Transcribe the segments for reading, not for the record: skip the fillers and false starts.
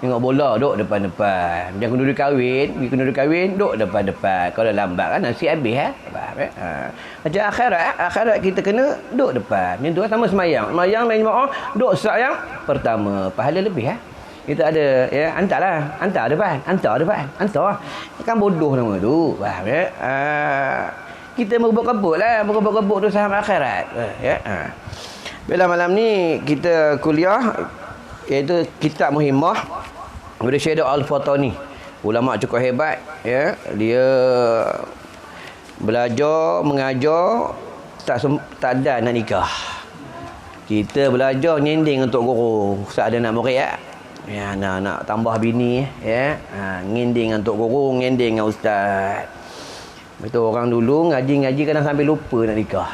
Tengok bola duk depan-depan. Macam kenduri kahwin, pergi kenduri kahwin duk depan-depan. Kalau lambat kan nasi habis Faham Macam akhirat kita kena duk depan. Macam tu sama semayang. Semayang main jemaah duk saf yang pertama. Pahala lebih Kita ada hantar depan. Kan bodoh nama tu. Faham Kita merebut tu saham akhirat. Bila malam ni kita kuliah iaitu kitab Muhimmah daripada Syekh Al-Fatani. Ulama cukup hebat dia belajar mengajar tak ada nak nikah. Kita belajar nyending untuk guru. Ustaz ada nak murid nak tambah bini nyending untuk guru, nyending dengan ustaz. Betul orang dulu ngaji kadang sampai lupa nak nikah.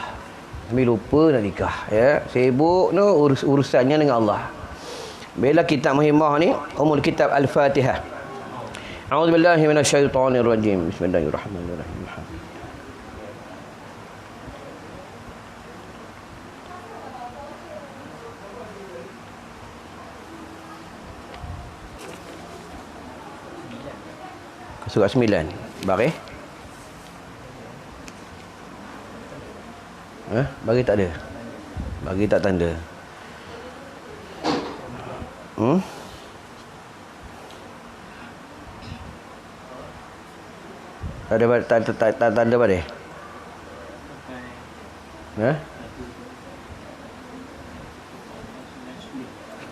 Sibuk urusannya dengan Allah. Bila kitab Muhimmah ni umul kitab Al-Fatihah. A'udzubillahi minasyaitonir rajim. Bismillahirrahmanirrahim. Surah 9. Bagi? Bagi tak ada. Bagi tak tanda. Tak tanda pada?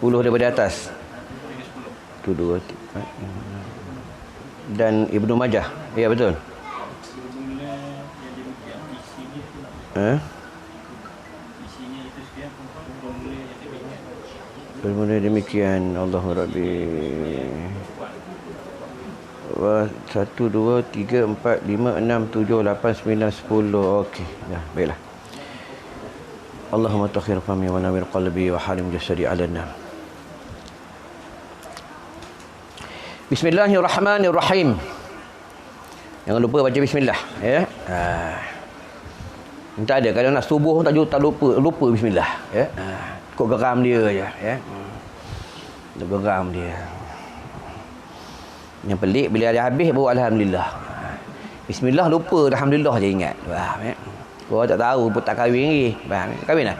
10 daripada atas. 1, 2, 3. Dan Ibnu Majah. Ya betul. Bermula demikian. Allahu Rabbi. 1, 2, 3, 4, 5, 6, 7, 8, 9, 10. Okey. Ya, baiklah. Allahumma takhir fami wa nawir qalbi wa halim jasadi alana. Bismillahirrahmanirrahim. Jangan lupa baca bismillah tak ada kalau nak subuh tak lupa bismillah kok geram dia je geram dia. Yang pelik bila ada habis baru alhamdulillah. Bismillah lupa, alhamdulillah je ingat. Kau tak tahu pun tak kahwin lagi. Kahwin dah?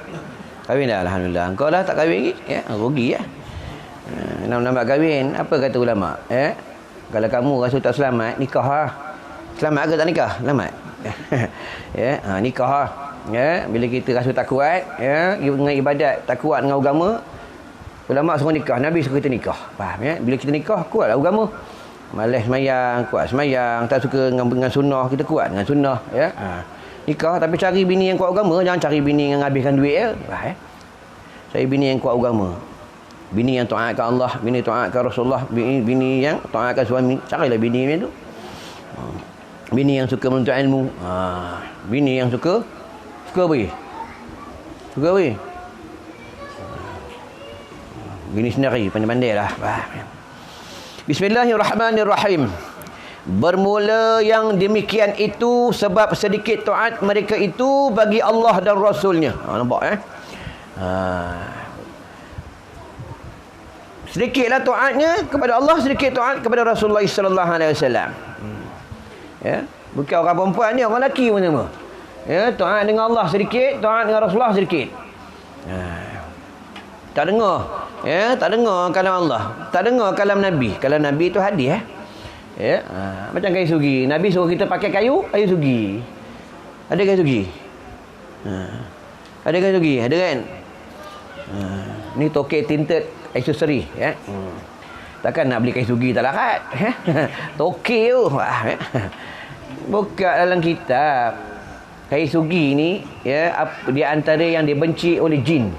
Kahwin dah alhamdulillah. Kau dah tak kahwin lagi rugi nak kahwin. Apa kata ulama? Kalau kamu rasa tak selamat, nikah lah. Selamat ke tak nikah? Selamat. Nikah lah. Bila kita rasa tak kuat, dengan ibadat tak kuat dengan agama, ulama suruh nikah, Nabi suruh kita nikah. Faham Bila kita nikah, kuatlah agama. Malas semayang, kuat semayang. Tak suka dengan sunnah, kita kuat dengan sunnah. Nikah, tapi cari bini yang kuat agama. Jangan cari bini yang habiskan duit Cari bini yang kuat agama. Bini yang taatkan Allah, bini taatkan Rasulullah, bini yang taatkan suami. Carilah bini macam tu. Bini yang suka menuntut ilmu. Bini yang suka beri. Bini sendiri, pandai-pandai lah. Bismillahirrahmanirrahim. Bermula yang demikian itu sebab sedikit taat mereka itu bagi Allah dan Rasulnya. Nampak sedikitlah taatnya kepada Allah, sedikit taat kepada Rasulullah sallallahu alaihi wasallam. Bukan orang perempuan ni, orang lelaki pun sama. Taat dengan Allah sedikit, taat dengan Rasulullah sedikit. Tak dengar. Tak dengar kalam Allah, tak dengar kalam Nabi. Kalam Nabi tu hadis macam kayu sugi. Nabi suruh kita pakai kayu sugi. Ada kayu sugi? Ada kayu sugi? Ada kan? Ni toke tinted aksesori takkan nak beli kayu sugi tak larat. Toke tu buka dalam kitab. Kayu sugi ni dia antara yang dibenci oleh jin.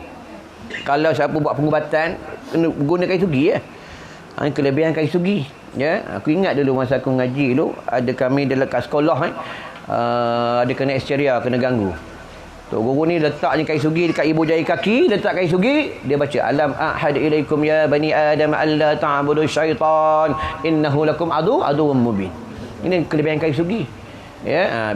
Kalau siapa buat pengubatan kena guna kayu sugi kelebihan kayu sugi. Aku ingat dulu masa aku ngaji dulu, ada kami dekat sekolah ada kena histeria, kena ganggu. Tok guru ni letaknya kayu sugi dekat ibu jari kaki, letak kayu sugi, dia baca alam ahad ilaikum ya bani adam alla ta'budu syaitan innahu lakum aduwwum mubin. Ini kelebihan kayu sugi.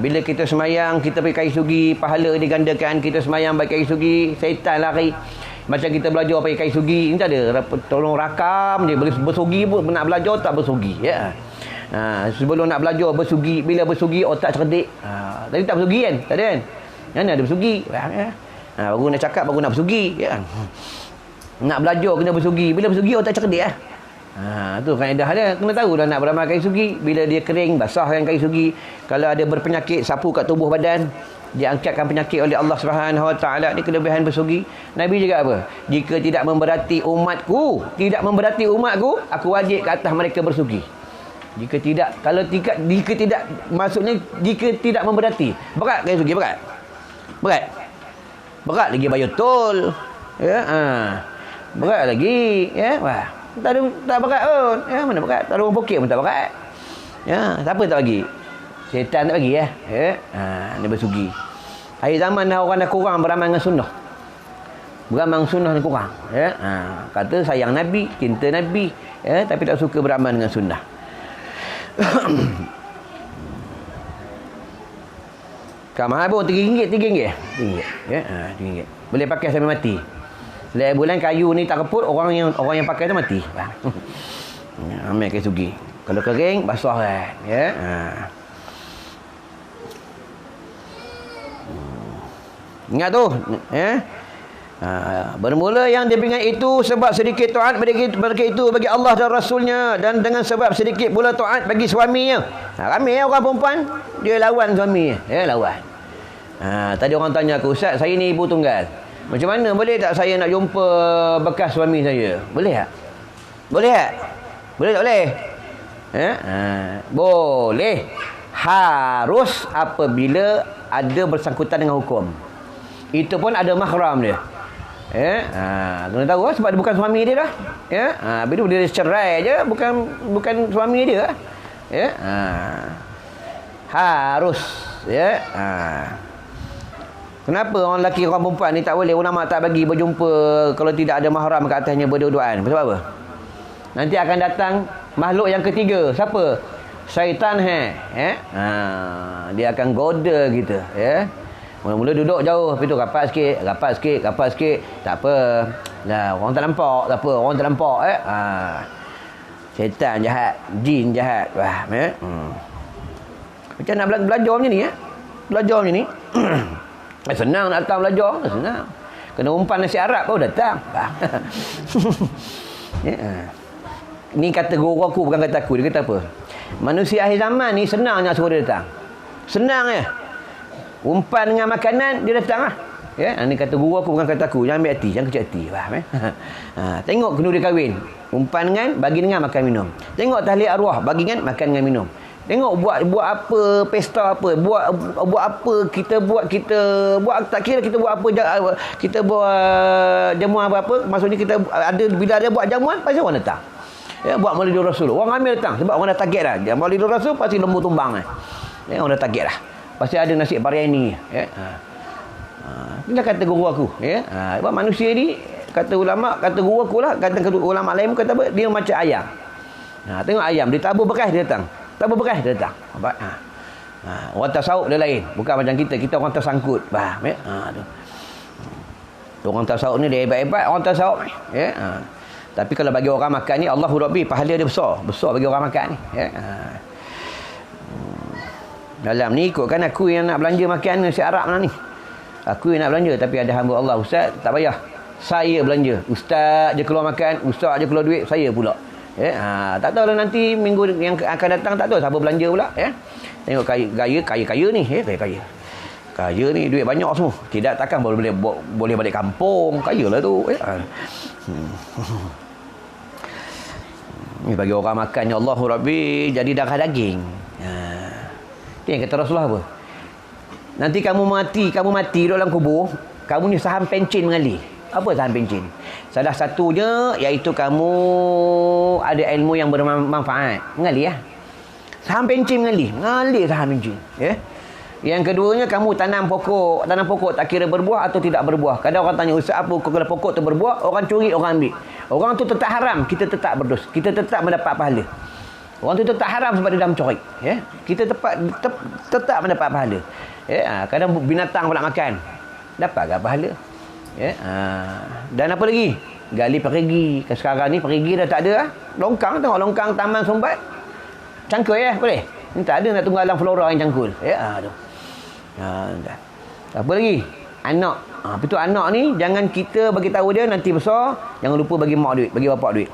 Bila kita semayang kita pakai kayu sugi, pahala digandakan. Kita semayang pakai kayu sugi, syaitan lari. Macam kita belajar pakai kain sugi, ni tak ada. Tolong rakam je. Bersugi pun nak belajar tak bersugi. Ya. Sebelum nak belajar bersugi, bila bersugi otak cerdik. Tadi tak bersugi kan? Tak ada kan? Mana ada bersugi? Baru nak cakap, baru nak bersugi. Ya. Nak belajar kena bersugi. Bila bersugi otak cerdik lah. Tu kaedah dia. Kena tahu dah nak beramal kain sugi. Bila dia kering, basahkan kain sugi. Kalau ada berpenyakit, sapu kat tubuh badan, diangkatkan penyakit oleh Allah Subhanahu Wa Taala. Ni kelebihan bersugi. Nabi juga apa? Jika tidak memberati umatku, aku wajib ke atas mereka bersugi. Jika tidak, jika tidak, maksudnya jika tidak memberati. Berat kain sugi, berat. Berat lagi bayar tol. Ya, berat lagi, ya. Wah, tak berat pun. Ya, mana berat? Tak ada orang pokek pun tak berat. Ya, siapa tak bagi? Syaitan tak bagi, ya. Dia bersugi. Akhir zaman dah orang dah kurang beramal dengan sunnah. Beramal dengan sunnah ni kurang, ya. Kata sayang Nabi, cinta Nabi, ya, tapi tak suka beramal dengan sunnah. Kamar pun RM3, RM3. Ya, RM3. Boleh pakai sampai mati. Setiap bulan kayu ni tak keput, orang yang pakai tu mati. Ambil kain sugi. Kalau kering, basah kan. Ya. Ingat tu, ya. Bermula yang dipingat itu sebab sedikit taat mereka itu bagi Allah dan Rasulnya, dan dengan sebab sedikit pula taat bagi suaminya. Ramai orang perempuan dia lawan suaminya, ya, lawan. Tadi orang tanya aku, Ustaz, saya ni ibu tunggal, macam mana boleh tak saya nak jumpa bekas suami saya? Boleh tak? Boleh tak? Boleh tak boleh? Boleh. Harus apabila ada bersangkutan dengan hukum. Itu pun ada mahram dia. Kena tahu sebab dia bukan suami dia dah. Bila dia cerai je, bukan suami dia. Harus, ya. Kenapa orang lelaki orang perempuan ni tak boleh, ulama tak bagi berjumpa kalau tidak ada mahram kat atasnya berdua-duaan? Sebab apa? Nanti akan datang makhluk yang ketiga. Siapa? Syaitan. Dia akan goda kita, ya. Mula-mula duduk jauh, lepas tu rapat sikit. Tak apa. Lah, orang tak nampak, tak apa. Orang tak nampak, syaitan jahat, jin jahat. Wah, Macam nak belajar macam ni, Belajar macam ni. Senang nak datang belajar, senang. Kena umpan nasi Arab baru datang. Ni kata guru aku, bukan kata aku. Dia kata apa? Manusia akhir zaman ni senang nak suruh dia datang. Senang ya. Umpan dengan makanan, dia datang lah. Ya, ni kata guru aku, bukan kata aku. Jangan ambil hati, jangan kecil hati. Faham, tengok kena dia kahwin. Umpan dengan, bagi dengan, makan minum. Tengok tahlil arwah, bagi dengan, makan dengan minum. Tengok buat apa, pesta apa, buat apa, kita buat tak kira kita buat apa, kita buat jamuan apa, maksudnya kita ada, bila ada buat jamuan, pasti orang datang. Ya, buat Maulidur Rasul. Orang ambil datang sebab orang dah target dah. Maulidur Rasul pasti lembu tumbang lah. Ya, orang dah target dah. Pasti ada nasi biryani, ya. Inilah kata guru aku, ya. Sebab manusia ni, kata ulama, kata guru aku lah, kata ulama lain kata apa, dia macam ayam. Tengok ayam, dia tabur bekas dia datang. Tabur bekas dia datang. Orang tasawuf dia lain, bukan macam kita orang tersangkut. Faham, ya. Orang tasawuf ni dia hebat-hebat, orang tasawuf, ya. Tapi kalau bagi orang makan ni, Allahu Rabbi, pahala dia besar bagi orang makan ni, ya. Dalam ni ikutkan aku yang nak belanja makan nasi Arab lah ni. Aku yang nak belanja, tapi ada hamba Allah, Ustaz, tak payah. Saya belanja. Ustaz je keluar makan, Ustaz je keluar duit, saya pula. Tak tahu lah nanti minggu yang akan datang, tak tahu siapa belanja pula, ya. Tengok kaya ni, kaya. Kaya ni duit banyak semua. Tidak takkan boleh balik kampung. Kaya lah tu, ya. Ni bagi orang makan, ya Allahu Rabbi, jadi darah daging. Yang kata Rasulullah apa? Nanti kamu mati dalam kubur, kamu ni saham pencin mengalir. Apa saham pencin? Salah satunya iaitu kamu ada ilmu yang bermanfaat. Mengalir, ya. Saham pencin mengalir saham pencin, ya. Yang keduanya, kamu tanam pokok tak kira berbuah atau tidak berbuah. Kadang orang tanya, Ustaz, apa kalau pokok tu berbuah, orang curi, orang ambil. Orang tu tetap haram, kita tetap berdos. Kita tetap mendapat pahala. Orang tu tetap haram sebab dia dah mencuri, ya. Kita tetap mendapat pahala. Ya, kadang binatang pula makan, dapat ke pahala? Ya. Dan apa lagi? Gali perigi. Sekarang ni perigi dah tak ada lah. Longkang, tengok longkang Taman Sumbat. Cangkul ya, boleh? Ni tak ada nak tunggu alam flora yang cangkul. Ya, tu. Apa lagi? Anak. Itu anak ni jangan kita bagi tahu dia nanti besar, jangan lupa bagi mak duit, bagi bapak duit.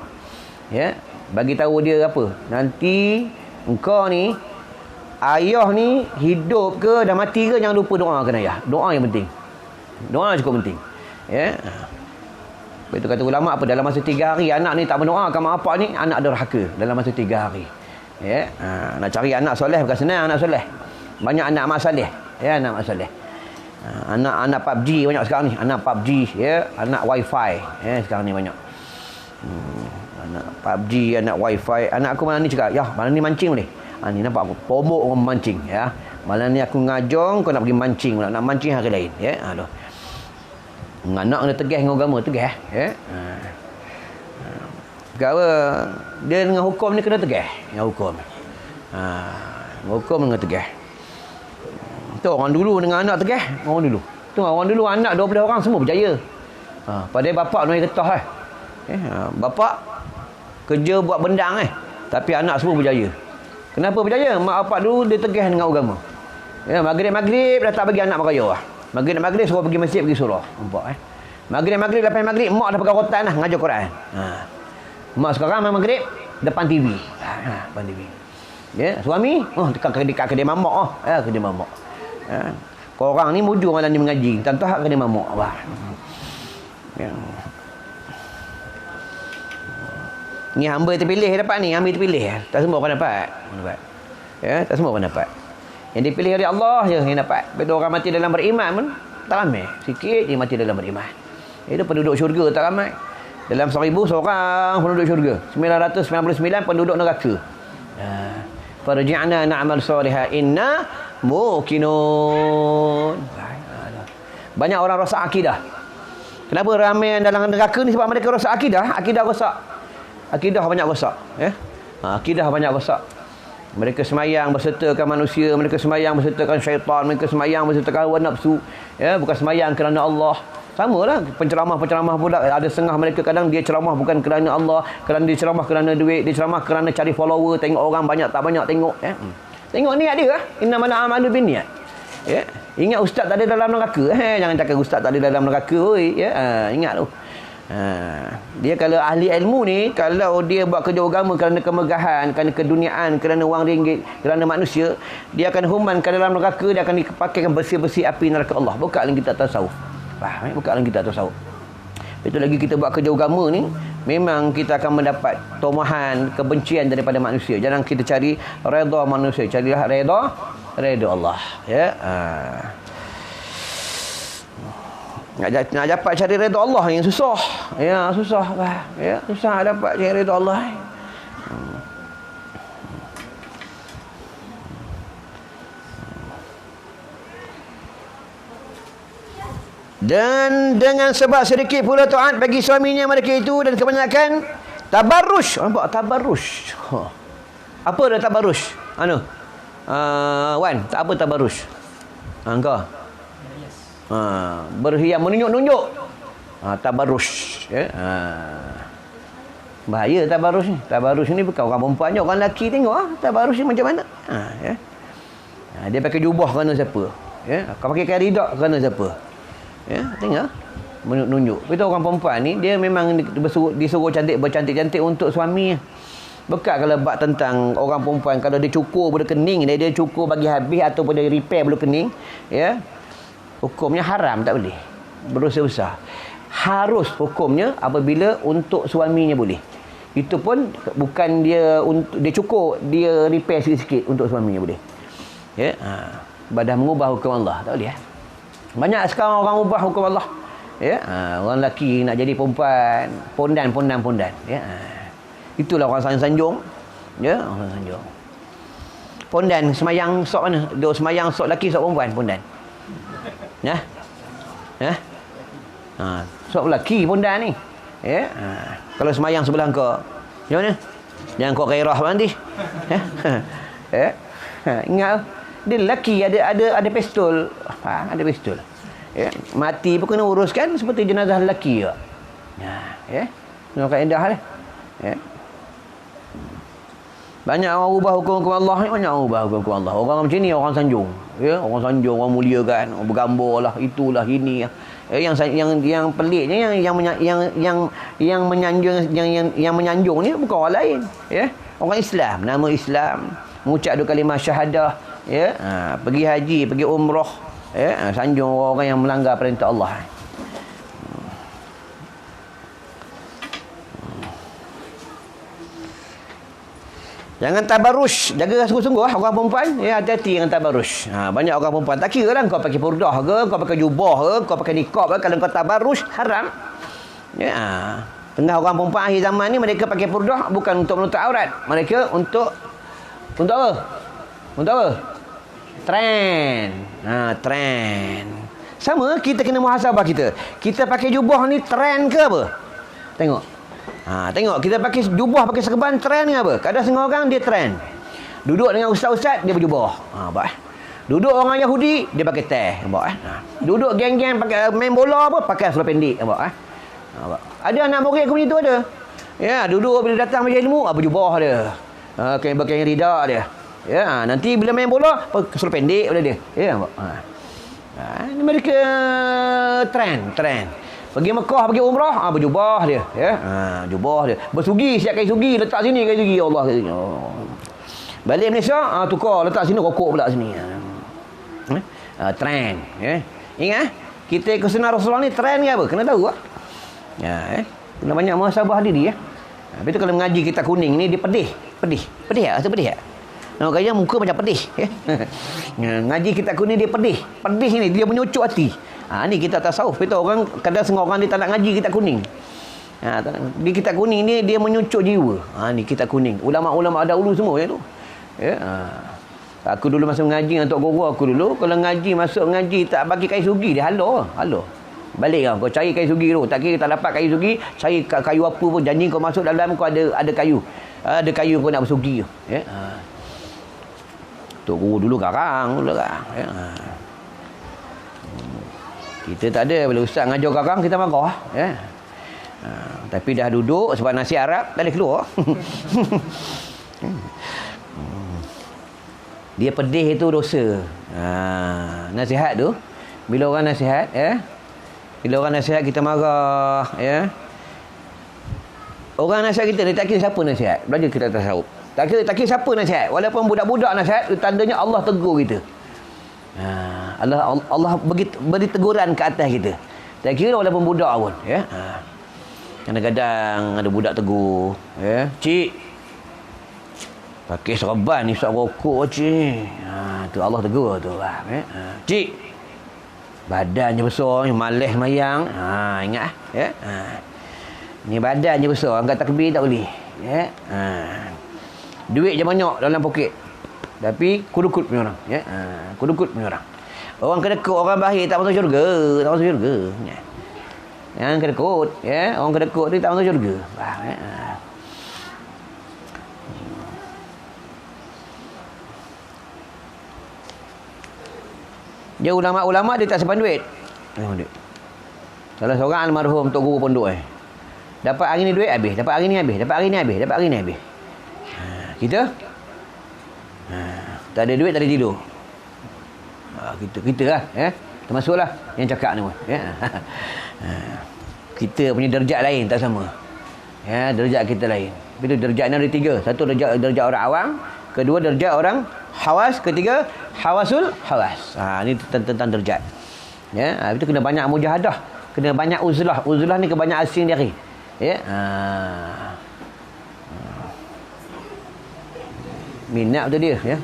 Ya. Bagi tahu dia apa? Nanti engkau ni ayah ni hidup ke dah mati ke, jangan lupa doakan ayah. Doa yang penting. Doa cukup penting. Ya. Itu kata ulama apa, dalam masa 3 hari anak ni tak mendoakan mak bapak ni, anak derhaka dalam masa 3 hari. Ya. Nak cari anak soleh bukan senang, anak soleh. Banyak anak mak soleh. Ya, anak mak soleh. Anak PUBG banyak sekarang ni, anak PUBG ya, anak wifi ya, sekarang ni banyak. Anak PUBG, anak wifi. Anak aku malam ni cakap, "Ya, malam ni mancing boleh?" Ni nampak aku pomok orang mancing ya. Malam ni aku ngajong, kau nak pergi mancing, nak mancing hari lain ya. Tu. Anak kena tegah dengan agama, tegah ya. Perkara dia dengan hukum ni kena tegah dengan hukum. Hukum dengan tegah. Tu orang dulu dengan anak tegah, orang dulu. Tu orang dulu anak 12 orang semua berjaya. Padahal bapak naik getah bapak kerja buat bendang tapi anak semua berjaya. Kenapa berjaya? Mak bapak dulu dia tegah dengan agama. Ya, maghrib dah tak bagi anak beraya lah. Maghrib suruh pergi masjid, pergi surau. Nampak Maghrib lepas maghrib mak dah pegang rotan dah ngajar Quran. Mak sekarang maghrib depan TV. Depan TV. Ya, suami dekat kedai mamak kedai mamak. Korang ni mujur malam ni mengaji. Tentu hak kedai mamak bah. Ya. Ni hamba terpilih dapat ni, hamba terpilih. Tak semua orang dapat. Ya, tak semua orang dapat. Yang dipilih oleh Allah je yang dapat. Bila orang mati dalam beriman pun tak ramai. Sikit je mati dalam beriman. Itu penduduk syurga tak ramai. Dalam 1000 seorang penduduk syurga. 999 penduduk neraka. Farji'na na'mal salihah inna muqinun. Banyak orang rosak akidah. Kenapa ramai dalam neraka ni? Sebab mereka rosak akidah. Akidah rosak. Akidah banyak rosak. Akidah banyak rosak. Mereka semayang bersertakan manusia, mereka semayang bersertakan syaitan, mereka semayang bersertakan hawa nafsu. Ya, bukan semayang kerana Allah. Samalah penceramah-penceramah pula, ada setengah mereka kadang dia ceramah bukan kerana Allah, kerana dia ceramah kerana duit, dia ceramah kerana cari follower, tengok orang banyak tak banyak tengok ya. Tengok niat dia innamal a'malu binniyat. Ya. Ingat ustaz tak ada dalam neraka. Jangan cakap ustaz tak ada dalam neraka oi ya. Ingat tu. Dia kalau ahli ilmu ni, kalau dia buat kerja agama kerana kemegahan, kerana keduniaan, kerana wang ringgit, kerana manusia, dia akan human ke dalam neraka, dia akan dipakaikan bersih-bersih api neraka Allah. Bukan lagi kita tasawuf. Faham? Bukan lagi kita tasawuf. Itu lagi kita buat kerja agama ni, memang kita akan mendapat tomahan, kebencian daripada manusia. Jangan kita cari redha manusia, carilah redha Allah ya. Nak dapat cari redha Allah yang susah. Ya, susah bah. Ya, susah dapat cari redha Allah. Dan dengan sebab sedikit pula taat bagi suaminya mereka itu dan kebanyakan tabarrush. Nampak tabarrush. Apa dah tabarrush? Wan, tak apa tabarrush? Engkau berhias menunjuk-nunjuk. Tabarrush ya. Bahaya tabarrush ni. Tabarrush ni bukan orang perempuan je, orang lelaki tengok tabarrush ni macam mana. Ya. Dia pakai jubah kerana siapa? Ya, kau pakai kain ridak kerana siapa? Ya, tengok menunjuk. Itu orang perempuan ni dia memang disuruh bercantik-cantik untuk suami. Bukan kalau bab tentang orang perempuan kalau dia cukur bulu kening dia cukur bagi habis ataupun dia repair bulu kening ya. Hukumnya haram, tak boleh. Berdosa besar. Harus hukumnya apabila untuk suaminya boleh. Itu pun bukan dia untuk dia cukur, dia repair sikit-sikit untuk suaminya boleh. Ya. Badah mengubah hukum Allah, tak boleh. Banyak sekarang orang ubah hukum Allah. Ya. Orang lelaki nak jadi perempuan, pondan. Ya. Itulah orang sanjung. Ya, orang sanjung. Pondan semayang sok mana? Dia semayang sok lelaki, sok perempuan, pondan. Ya. Sok lelaki pondan ni. Ya. Kalau semayang sebelah kau, macam mana? Jangan kau gairah nanti. Ya. Ingat dia lelaki ada pistol. Ada pistol. Ya, mati pun kena uruskan seperti jenazah lelaki juga. Ya. Tengok kaedah dia. Ya. Banyak orang ubah hukum-hukum Allah ni, banyak orang ubah hukum-hukum Allah. Orang macam ni orang sanjung. Ya, orang sanjung, orang muliakan, orang bergambar lah, itulah ini. Yang peliknya yang menyanjung yang menyanjung ni bukan orang lain, ya. Orang Islam, nama Islam, mengucap dua kalimah syahadah, ya. Pergi haji, pergi umrah, ya. Sanjung orang yang melanggar perintah Allah. Jangan tabarrush, jaga sungguh-sungguh orang perempuan, ya, hati-hati dengan tabarrush. Banyak orang perempuan tak kira lah kau pakai purdah ke, kau pakai jubah ke, kau pakai niqab ke, kalau kau tabarrush haram. Ya. Tengah orang perempuan akhir zaman ni mereka pakai purdah bukan untuk menutup aurat. Mereka untuk apa? Untuk apa? Trend. Trend. Sama kita kena muhasabah kita. Kita pakai jubah ni trend ke apa? Tengok. Tengok kita pakai jubah, pakai serban, trend ke apa? Kadang setengah orang dia trend. Duduk dengan ustaz-ustaz dia berjubah. Duduk orang Yahudi dia pakai teh, duduk geng-geng pakai main bola apa pakai seluar pendek, Ada anak murid aku macam tu ada. Ya, duduk bila datang majlis ilmu berjubah dia. Kain ridak dia. Ya, nanti bila main bola seluar pendek pada dia. Ya, ini mereka trend. Pergi Mekah, pergi umrah, berjubah dia, ya. Jubah dia. Bersugi, siap kain sugi, letak sini kain sugi. Allah. Balik Malaysia, tukar, letak sini rokok pula sini. Trend, ya. Ingat, kita ikut sunnah Rasulullah ni trend ke apa? Kena tahu ah. Ya, kena banyak muhasabah diri, ya. Habis tu kalau mengaji kita kuning ni dia pedih. Pedih rasa pedih tak? Nampak gaya muka macam pedih, ya. Ngaji kita kuning dia pedih. Pedih ni dia menyucuk hati. Ni kita tasawuf. Kita orang kadang setengah orang dia tak nak ngaji kitab kuning. Di kitab kuning ni dia menyucuk jiwa. Ni kitab kuning. Ulama-ulama ada ulu semua ya tu. Ya. Aku dulu masa mengaji dengan tok guru aku dulu, kalau ngaji masuk ngaji tak bagi kayu sugi dia halo. Balik kau cari kayu sugi tu. Tak kira tak dapat kayu sugi, cari kayu apa pun janji kau masuk dalam kau ada kayu. Ada kayu kau nak bersugi. Ya. Tok guru dulu garang. Ya. Kita tak ada. Bila ustaz ngajar garang, kita marah. Ya. Tapi dah duduk sebab nasi Arab, tak boleh keluar. Dia pedih itu dosa. Nasihat tu. Bila orang nasihat, ya. Bila orang nasihat, kita marah. Ya. Orang nasihat kita, dia tak kira siapa nasihat. Belajar kita tasawuf. Tak kira siapa nasihat. Walaupun budak-budak nasihat, tandanya Allah tegur kita. Allah beri teguran ke atas kita. Tak kira walaupun budak pun, ya. Kadang-kadang ada budak tegur, ya. Cik, pakai serban ni, isap rokok cik. Tu Allah tegur tu, ya. Cik, badannya besar, malas mayang. Ingat ya. Ni badannya besar, angkat takbir tak boleh, ya. Duit je banyak dalam poket. Tapi kudukut punya orang, ya. Kudukut punya orang. Orang kedekut, orang baik tak masuk syurga, ya. Yang kedekut, ya, orang kedekut dia tak masuk syurga. Ya. Dia ulama-ulama dia tak simpan duit. Salah seorang almarhum tok guru pondok dapat hari ni duit habis, dapat hari ni habis, dapat hari ni habis, dapat hari ni habis. Kita tak ada duit, tak ada tidur. Kita lah, ya. Termasuklah yang cakap ni pun, ya. Kita punya derajat lain tak sama. Ya, derajat kita lain. Itu derajat ni ada 3. Satu derajat orang awam, kedua derajat orang hawas, ketiga hawasul hawas. Ni tentang derajat. Ya, itu kena banyak mujahadah, kena banyak uzlah. Uzlah ni kebanyak asing diri. Ya. Minat betul dia, ya.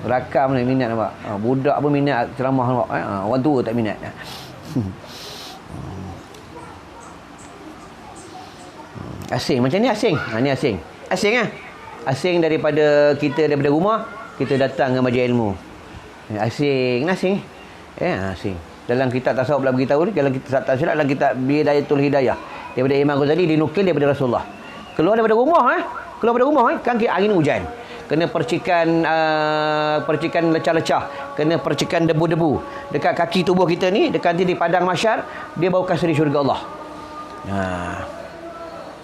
Rakam ni minat nampak. Budak pun minat ceramah nampak. Orang tua tak minat. Asing macam ni asing. Ni asing. Asing ah. Asing daripada kita daripada rumah, kita datang ke majlis ilmu. Asing. Ya, asing. Dalam kitab tasawuf pula beritahu ni, kalau kita tak silap dalam kitab Bidayatul Hidayah daripada Imam Ghazali dinukil daripada Rasulullah. Keluar daripada rumah kan hari ni hujan. kena percikan lecah-lecah, kena percikan debu-debu dekat kaki tubuh kita ni, dekat nanti di padang mahsyar, dia bau kasri syurga Allah.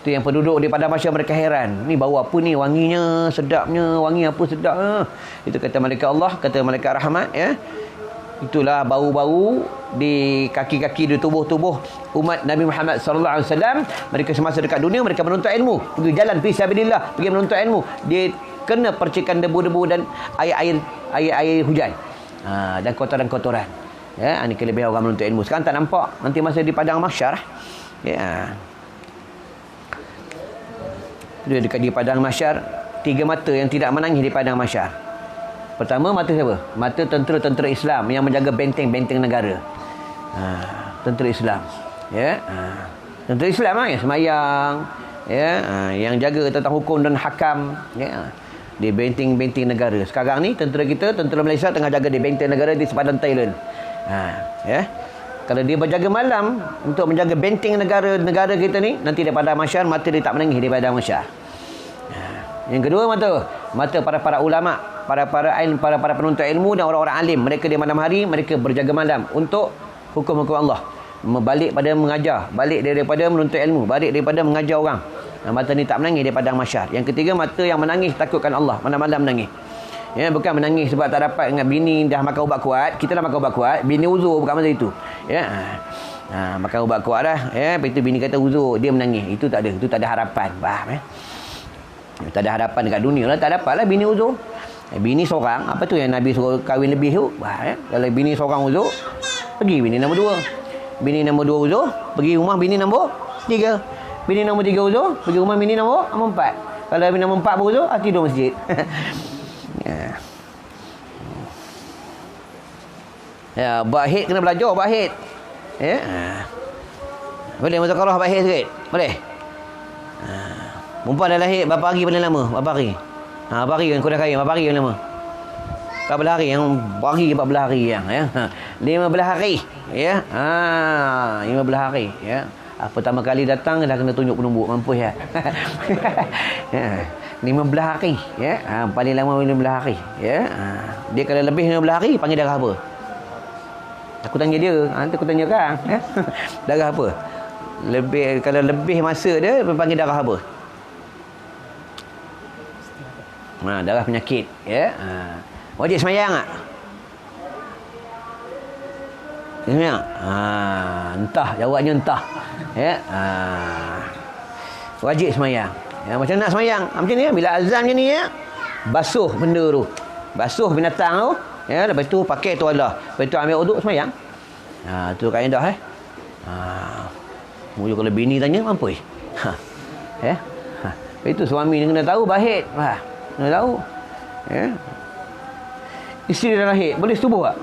Tu yang penduduk di padang mahsyar mereka heran, ni bau apa ni, wanginya sedapnya, wangi apa sedap. Itu kata malaikat Allah, kata malaikat rahmat, ya. Itulah bau-bau di kaki-kaki, di tubuh-tubuh umat Nabi Muhammad sallallahu alaihi wasallam. Mereka semasa dekat dunia mereka menuntut ilmu, pergi jalan fi sabilillah, pergi menuntut ilmu. Dia kena percikan debu-debu dan air hujan. Dan kotoran-kotoran. Ya, ini kelebihan orang menuntut ilmu. Sekarang tak nampak, nanti masa di padang mahsyar, ya. Dia dekat di padang mahsyar, 3 mata yang tidak menangis di padang mahsyar. Pertama, mata siapa? Mata tentera-tentera Islam yang menjaga benteng-benteng negara. Tentera Islam. Ya. Tentera Islam yang semayang, ya, yang jaga tentang hukum dan hakam, ya, di benteng-benteng negara. Sekarang ni tentera kita, tentera Malaysia tengah jaga di benteng negara di sepadan Thailand. Ya. Kalau dia berjaga malam untuk menjaga benteng negara kita ni, nanti daripada mahsyar mata dia tak menangis daripada mahsyar. Yang kedua, mata para ulama, para penuntut ilmu dan orang-orang alim. Mereka di malam hari mereka berjaga malam untuk hukum-hukum Allah. Balik pada mengajar, balik daripada menuntut ilmu, balik daripada mengajar orang. Mata ni tak menangis daripada mahsyar. Yang ketiga, mata yang menangis takutkan Allah, malam-malam menangis. Ya, bukan menangis sebab tak dapat dengan bini dah makan ubat kuat. Kita dah makan ubat kuat, bini uzur bukan masa itu. Ya. Makan ubat kuat dah, ya, lepas itu bini kata uzur, dia menangis. Itu tak ada harapan. Faham, ya? Tak ada harapan dekat dunia lah, tak dapatlah bini uzur. Bini seorang, apa tu yang Nabi suruh kahwin lebih tu? Ya? Kalau bini seorang uzur, pergi bini nombor 2. Bini nombor 2 uzur, pergi rumah bini nombor 3. Bini nombor 3 uzur, pergi rumah bini nombor 4. Kalau bini nombor 4 beruzur, tidur masjid. Ya, buat hit kena belajar buat hit. Ya. Boleh muzakarah buat hit sikit? Boleh? Perempuan dah lahir berapa hari paling lama? Berapa hari? Berapa hari yang kau dah kahwin? Berapa hari yang lama? 14 hari yang bagi 14 hari yang, ya. 15 hari, ya. 15 hari, ya. Pertama kali datang dah kena tunjuk penumbuk, mampus ya. 15 hari, ya. Paling lama 15 hari, ya. Dia kalau lebih 15 hari panggil darah apa? Aku tanya dia, nanti aku tanya kang, ya. Darah apa? Kalau lebih masa dia panggil darah apa? Darah penyakit, ya. Wajib semayang tak? Semayang? Entah, jawabnya entah, ya. Wajib semayang. Ya, macam nak semayang? Macam ni, bila azan macam ni, ya, basuh benda tu, basuh binatang tu, ya. Lepas tu pakai tuala, lepas tu ambil uduk semayang. Tu kaedah, Mula kalau bini tanya, mampus. Ya. Lepas tu suami ni kena tahu bahit. Kena tahu. Ya. Isteri dah lahir, boleh setubuh tak?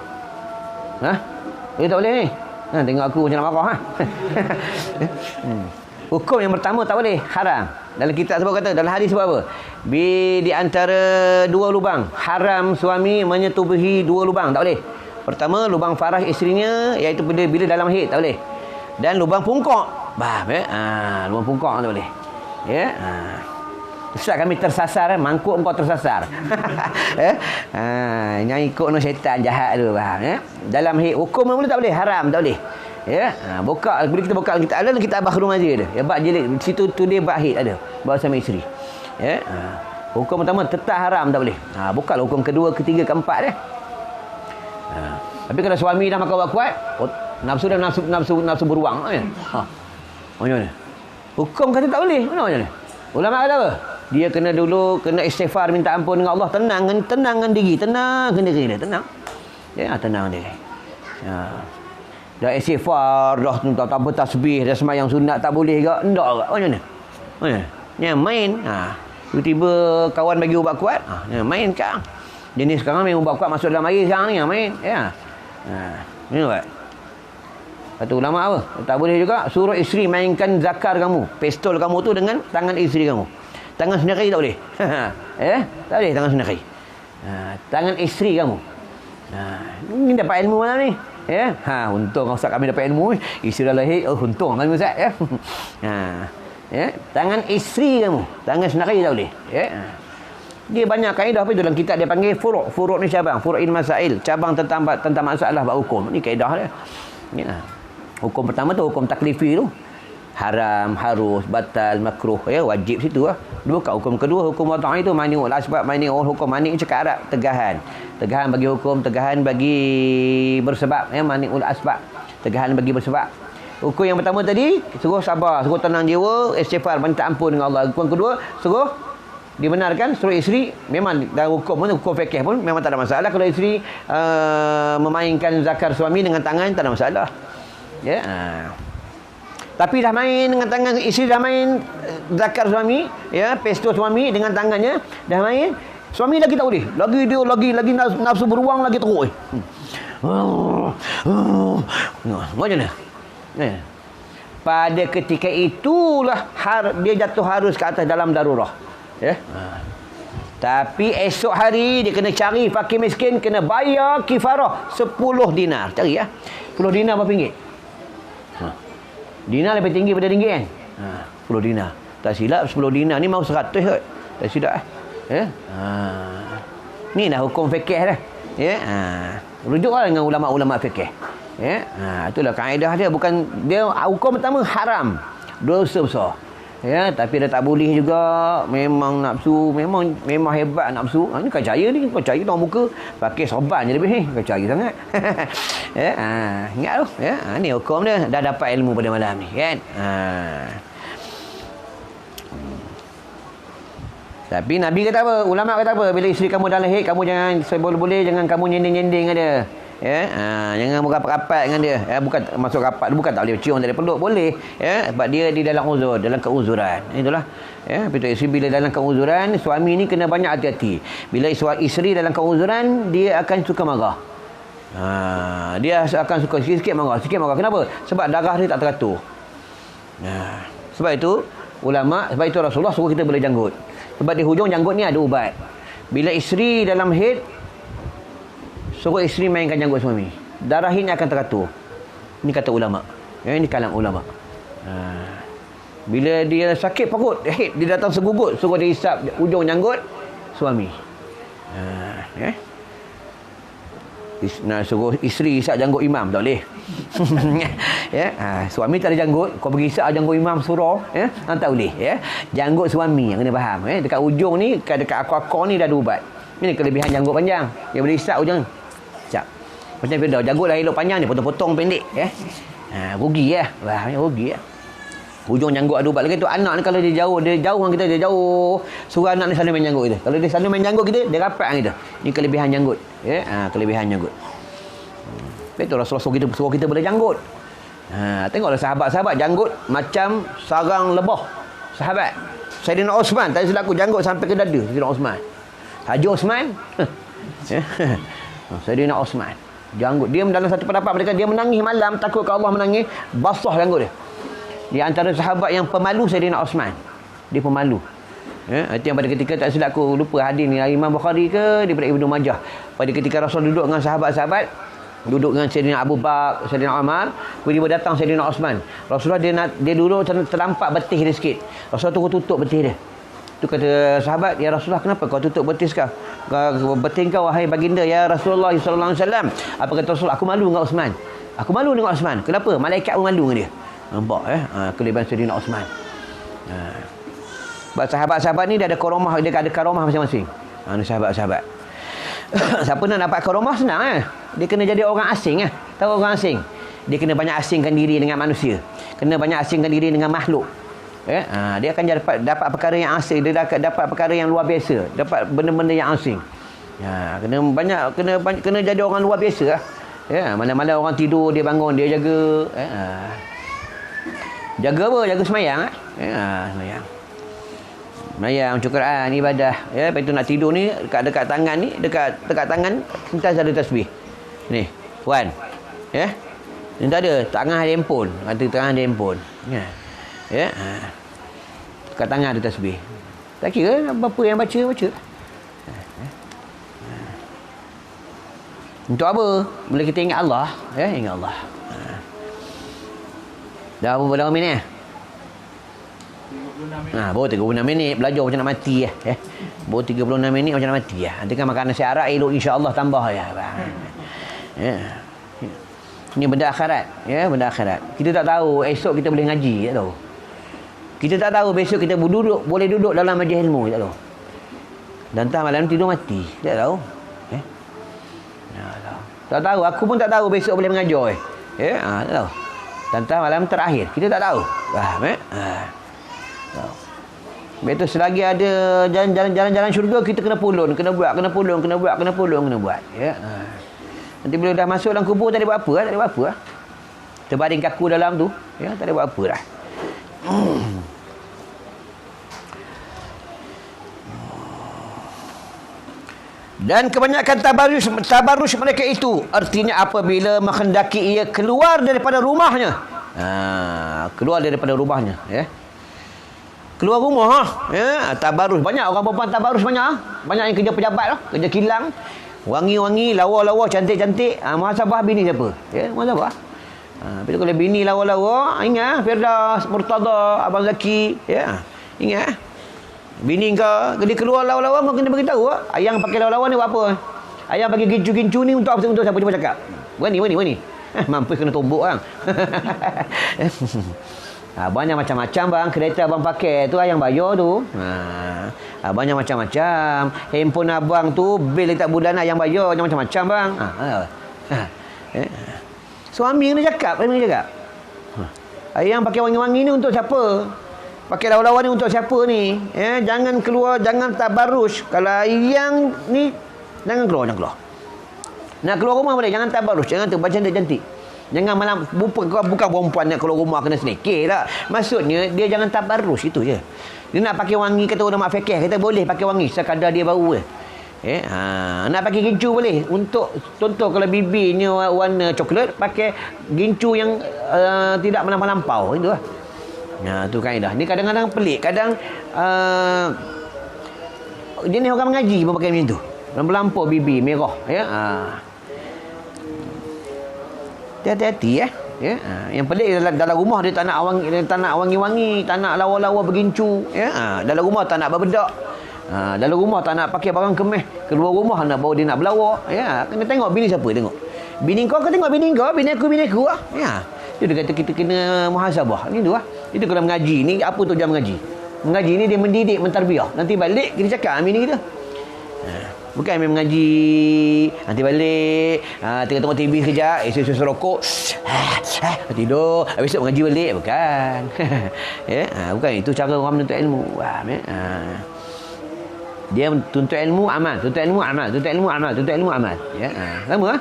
Boleh tak boleh ni? Tengok aku macam nak marah. Hukum yang pertama tak boleh, haram. Dalam kitab sebab kata, dalam hadis sebab apa? Di antara 2 lubang, haram suami menyetubuhi 2 lubang, tak boleh. Pertama, lubang faraj isterinya, iaitu bila dalam haid, tak boleh. Dan lubang pungkok. Faham, ya? Lubang pungkok tak boleh. Ya. Ustaz kami tersasar, mangkuk engkau tersasar. Yang ikut no syaitan jahat tu, faham, ya? Dalam haid hukum boleh tak boleh, haram tak boleh. Ya, buka bila kita buka kita ada kita Abah Rumazi ada. Ya, bab jilid situ tu dia bab haid ada. Bab suami isteri. Ya. Hukum pertama tetap haram tak boleh. Buka hukum kedua, ketiga, keempat dia. Tapi kalau suami dah makan ubat kuat, nafsu dan nafsu beruang, ya. Macam mana? Hukum kata tak boleh. Macam mana? Ulama kata apa? Dia kena istighfar, minta ampun dengan Allah, tenangkan diri, tenangkan diri dia, tenang. Ya, tenang diri. Ya. Dah istighfar, dah tak bertasbih, dah sembahyang sunat tak boleh ke? Endak ke? Macam mana? Ya, main. Tiba-tiba kawan bagi ubat kuat, main kan. Jenis sekarang main ubat kuat masuk dalam air sekarang ni, main. Ya. Ni buat. Kata ulama apa? Tak boleh juga suruh isteri mainkan zakar kamu, pistol kamu tu dengan tangan isteri kamu. Tangan sendiri tak boleh. Tak boleh tangan sendiri. Tangan isteri kamu. Ini dapat ilmu mana ni? Ya. Untung Ustaz kami dapat ilmu. Isteri dah lahir, untung kami Ustaz, ya. Ya. Tangan isteri kamu, tangan sendiri tak boleh. Ya. Dia banyak kaedah apa itu dalam kitab dia panggil furu'. Furu' ni cabang, furu'il masail, cabang tentang masalah bab hukum. Ni kaedah dia. Ya. Hukum pertama tu hukum taklifi tu. Haram, harus, batal, makruh, ya, wajib situ lah. Dua kat hukum kedua, hukum wada'i itu mani'ul asbab, mani'ul hukum. Mani' cakap Arab, tegahan. Tegahan bagi hukum, tegahan bagi bersebab, ya, mani'ul asbab. Tegahan bagi bersebab. Hukum yang pertama tadi, suruh sabar, suruh tenang jiwa, istighfar, minta ampun dengan Allah. Hukum kedua, suruh dibenarkan, suruh isteri, memang dalam hukum pun, hukum fikih pun memang tak ada masalah kalau isteri memainkan zakar suami dengan tangan, tak ada masalah. Ya. Tapi dah main dengan tangan, isteri dah main zakar suami, ya, pesto suami dengan tangannya, dah main, suami lagi tak boleh. Lagi nafsu beruang lagi teruk. Macam mana? Pada ketika itulah dia jatuh harus ke atas dalam darurah. Ya. Tapi esok hari dia kena cari fakir miskin, kena bayar kifarah 10 dinar. Cari ya. 10 dinar berapa ringgit? Dinar lebih tinggi pada ringgit kan? 10 dinar. Tak silap 10 dinar ni mau 100 kot. Tak silap ya. Ni dah hukum fikih dah. Ya. Rujuklah dengan ulama-ulama fikih. Ya. Itulah kaedah dia, bukan dia hukum pertama haram. Dosa besar. Ya, tapi dia tak boleh juga. Memang nafsu, memang hebat nafsu. Ni kacaya ni, kacaya dalam muka pakai sorban je lebih. Kacaya sangat. Ya, ingat tu, ya. Ni hukum dia, dah dapat ilmu pada malam ni, kan? Tapi Nabi kata apa? Ulama kata apa? Bila isteri kamu dalam haid, kamu jangan seboleh-boleh jangan kamu nyending-nyending dengan dia. Ya, jangan rapat-rapat dengan dia. Ya, bukan masuk rapat, bukan tak boleh cium dari peluk, boleh. Ya, sebab dia di dalam uzur, dalam keuzuran. Itulah. Ya, betul. Isteri bila dalam keuzuran, suami ni kena banyak hati-hati. Bila isteri dalam keuzuran, dia akan suka marah. Dia akan suka sikit-sikit marah. Kenapa? Sebab darah dia tak teratur. Sebab itu ulama, sebab itu Rasulullah suruh kita boleh janggut. Sebab di hujung janggut ni ada ubat. Bila isteri dalam haid, suruh isteri mainkan janggut suami, darah ini akan teratur. Ini kata ulama. Ya, ini kalam ulama. Bila dia sakit perut, dia datang segugut, suruh dia hisap ujung janggut suami. Ya. Suruh isteri hisap janggut imam, tak boleh. Ya. Suami tak ada janggut, kau pergi hisap janggut imam surau, ya, tak boleh. Ya. Janggut suami yang kena faham. Ya. Dekat ujung ni, dekat akar-akar ni dah ada ubat. Ini kelebihan janggut panjang. Dia boleh hisap ujung. Sekejap. Macam bila janggut dah elok panjang ni, potong-potong pendek. Ya. Rugi lah. Wah, rugi lah. Hujung janggut ada ubat. Lagi tu anak ni kalau dia jauh dengan kita, dia jauh. Suruh anak ni sana main janggut kita. Kalau dia sana main janggut kita, dia rapat dengan kita. Ini kelebihan janggut. Ya. Kelebihan janggut. Itu Rasulullah suruh kita boleh janggut. Tengoklah sahabat-sahabat janggut macam sarang lebah. Sahabat Saidina Osman, tak silap aku, janggut sampai ke dada Saidina Osman. Haji Osman. Saidina Osman janggut dia dalam satu pendapat mereka, dia menangis malam takut ke Allah, menangis basah janggut dia. Di antara sahabat yang pemalu Saidina Osman, dia pemalu. Itu yang pada ketika tak silap aku, lupa hadis ni Imam Bukhari ke daripada Ibnu Majah, pada ketika Rasul duduk dengan sahabat-sahabat, duduk dengan Saidina Abu Bakar, Saidina Umar, tiba-tiba datang Saidina Osman. Rasulullah dia duduk terlampak betih dia sikit. Rasulullah tu tutup betih dia. Tu kata sahabat, ya Rasulullah, kenapa kau tutup betih kau? Betih kau wahai baginda ya Rasulullah sallallahu alaihi wasallam. Apa kata Rasul? Aku malu dengan Osman. Aku malu dengan Osman. Kenapa? Malaikat pun malu dengan dia. Nampak kelebihan Saidina Osman. Sebab sahabat-sahabat ni dia ada karomah masing-masing. Ni sahabat-sahabat. Siapa nak dapat karomah senang dia kena jadi orang asing Tahu orang asing? Dia kena banyak asingkan diri dengan manusia. Kena banyak asingkan diri dengan makhluk. Dia akan dapat perkara yang asing, dia dapat perkara yang luar biasa, dapat benda-benda yang asing. Kena jadi orang luar biasa mana-mana orang tidur dia bangun, dia jaga. Jaga apa? Jaga semayang. Semayang. Semayang, baca Quran, ibadah. Lepas tu nak tidur ni dekat tangan ni, dekat tangan sentas ada tasbih. Ni, puan. Ni tak ada, tangan ada handphone. Tangan ada handphone. Dekat tangan ada tasbih. Tak kira apa yang baca. Untuk apa? Bila kita ingat Allah, ingat Allah. Dah berapa lama ni? 5 Baru 36 minit belajar macam nak mati ya. Baru 36 minit macam nak mati ya. Nanti kan makan nasi arak elok insya-Allah tambah ya. Ya. Ini benda akhirat, ya, benda akhirat. Kita tak tahu esok kita boleh ngaji, tak tahu. Kita tak tahu besok kita boleh duduk dalam majlis ilmu, tak tahu. Dan entah malam tidur mati, tak tahu. Tak tahu, aku pun tak tahu besok boleh mengajar. Tak tahu. Dan entah malam terakhir, kita tak tahu. Faham Betul, selagi ada jalan-jalan syurga, kita kena pulun, kena buat. Ya. Nanti bila dah masuk dalam kubur tak ada buat apa. Terbaring kaku dalam tu, ya, tak ada buat apa dah. Dan kebanyakan tabarruj mereka itu artinya apabila menghendaki ia keluar daripada rumahnya. Keluar daripada rumahnya, ya. Keluar rumah, ya, tabarruj. Banyak orang perempuan tabarruj banyak. Banyak yang kerja pejabat lah, kerja kilang. Wangi-wangi, lawa-lawa, cantik-cantik. Muhasabah bini siapa? Ya, muhasabah. Tapi kalau bini lawa-lawa, ingat Firdaus, Murtada, Abang Zaki, ya. Ingat. Bini kau dia keluar lawa-lawa, kau kena beritahu. Ayang pakai lawa-lawa ni buat apa? Ayang bagi gincu-gincu ni untuk apa? Untuk siapa? Cuba cakap. Wani. Mampus kena tumbuk bang. Banyak macam-macam bang. Kereta abang pakai tu ayang bayar tu. Banyak macam-macam. Handphone abang tu bil tak bulan ayang bayar macam-macam bang. Suami kena cakap. Ayang pakai wangi-wangi ni untuk siapa? Pakai lawa-lawa ni untuk siapa ni? Jangan keluar, jangan tabarruj. Kalau ayang ni jangan keluar. Nak keluar rumah boleh, jangan tabarruj, jangan tu baca cantik. Jangan malam bukan perempuan nak keluar rumah kena senekir tak. Maksudnya dia jangan tabarruj, itu je. Dia nak pakai wangi, kata ulama fikih, kata boleh pakai wangi sekadar dia bau je. Nak pakai gincu boleh. Untuk contoh kalau bibirnya warna coklat, pakai gincu yang tidak melampau. Itu lah. Tu kaedah. Ni kadang-kadang pelik. Kadang jenis orang mengaji pun pakai macam tu. Melampau bibir merah, ya. Hati-hati ya. Yang pelik dalam rumah dia tak nak wangi-wangi, tak nak lawa-lawa bergincu, ya. Dalam rumah tak nak berbedak. Dalam rumah tak nak pakai barang kemas. Keluar rumah nak bawa dia nak berlawak, ya. Kena tengok bini siapa tengok. Bini kau tengok bini kau, bini aku lah. Ya. Dia kata kita kena muhasabah. Ni tu lah. Itu kalau mengaji ni, apa tujuan mengaji? Mengaji ni dia mendidik, mentarbiah. Nanti balik kita cakap bini kita. Bukan main mengaji, nanti balik, tengok TV kejap, esok rokok, tidur, besok mengaji balik. Bukan. Bukan itu cara orang menuntut ilmu. Dia tuntut ilmu amal, tuntut ilmu amal. Ya, sama lah.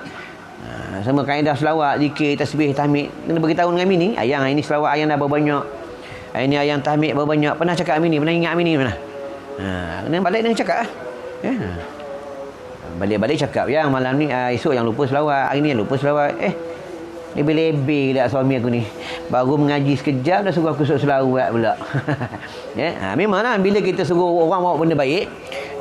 Sama kaedah selawat, zikir, tasbih, tahmid. Kena beritahu dengan bini, ayang ini selawat ayang dah berbanyak. Ini ayang tahmid berbanyak. Pernah cakap bini, pernah ingat bini pernah. Kena balik dengan cakap lah. Ya. Balik-balik cakap, yang malam ni esok yang lupa selawat, hari ni yang lupa selawat. Lebih-lebih lah suami aku ni. Baru mengaji sekejap dah suruh aku selawat pula. Ya, memanglah bila kita suruh orang bawa benda baik,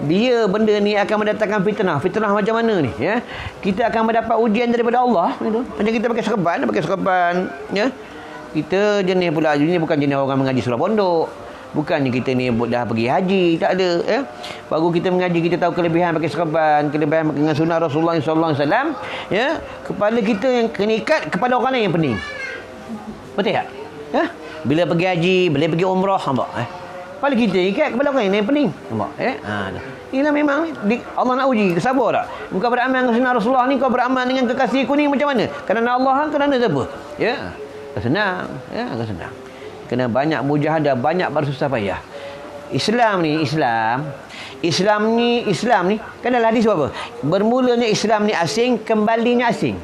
dia benda ni akan mendatangkan fitnah. Fitnah macam mana ni, ya? Kita akan mendapat ujian daripada Allah gitu. Macam kita pakai serban, ya. Kita jenis pula ini bukan jenis orang mengaji surah pondok. Bukannya kita ni dah pergi haji, tak ada, ya. Baru kita mengaji, kita tahu kelebihan pakai serban, kelebihan dengan sunnah Rasulullah sallallahu alaihi wasallam, ya. Kepala kita yang kena ikat kepada orang lain yang pening. Betul tak? Ya? Bila pergi haji, bila pergi umrah, nampak? Kepala kita ikat kepada orang lain yang pening. Nampak? Inilah memang Allah nak uji, sabar tak? Kau beramal dengan sunnah Rasulullah ni, kau beramal dengan kekasihku ni macam mana? Kerana Allah, kerana siapa? Ya. Kau senang, ya, kau senang. Kena banyak mujahadah, banyak bersusah payah. Islam ni kan dalam hadis apa? Bermulanya Islam ni asing, kembalinya asing.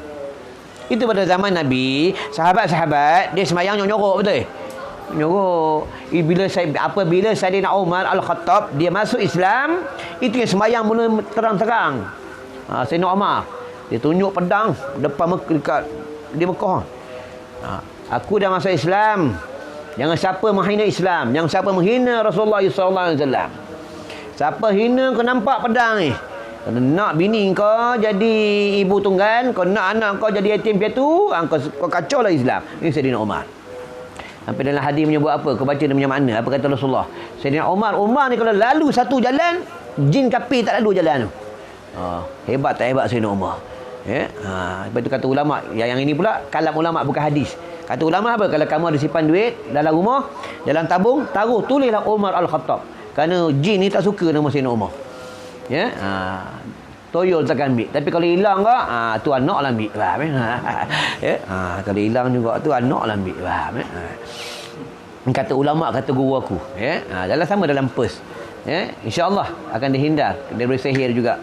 Itu pada zaman Nabi, sahabat-sahabat dia semayang nyorok, betul? Nyorok. Apabila Saidina Umar Al-Khattab dia masuk Islam, itu yang semayang mula terang-terang. Saidina Umar dia tunjuk pedang depan dekat di Mekah. Aku dah masuk Islam. Jangan siapa menghina Islam, jangan siapa menghina Rasulullah sallallahu alaihi wasallam. Siapa hina kau nampak pedang ni. Kau nak bini kau jadi ibu tunggal, kau nak anak kau jadi yatim piatu, kau kacau lah Islam. Ini Saidina Umar. Sampai dalam hadis menyebut apa? Kau baca dia punya makna. Apa kata Rasulullah? Sayyidina Umar ni kalau lalu satu jalan, jin kafir tak lalu jalan tu. Hebat tak hebat Sayyidina Umar? Lepas tu kata ulama, yang ini pula kalam ulama bukan hadis. Kata ulama apa? Kalau kamu ada simpan duit dalam rumah, dalam tabung, taruh tulislah Umar Al-Khattab. Kerana jin ni tak suka nama Sayyidina Umar. Toyol tak ambil. Tapi kalau hilang ke, tu anak lah ambil. Faham kalau hilang juga, tu anak lah ambil. Faham kata ulama', kata guru aku. Dalam sama dalam pers. InsyaAllah akan dihindar dari sihir juga.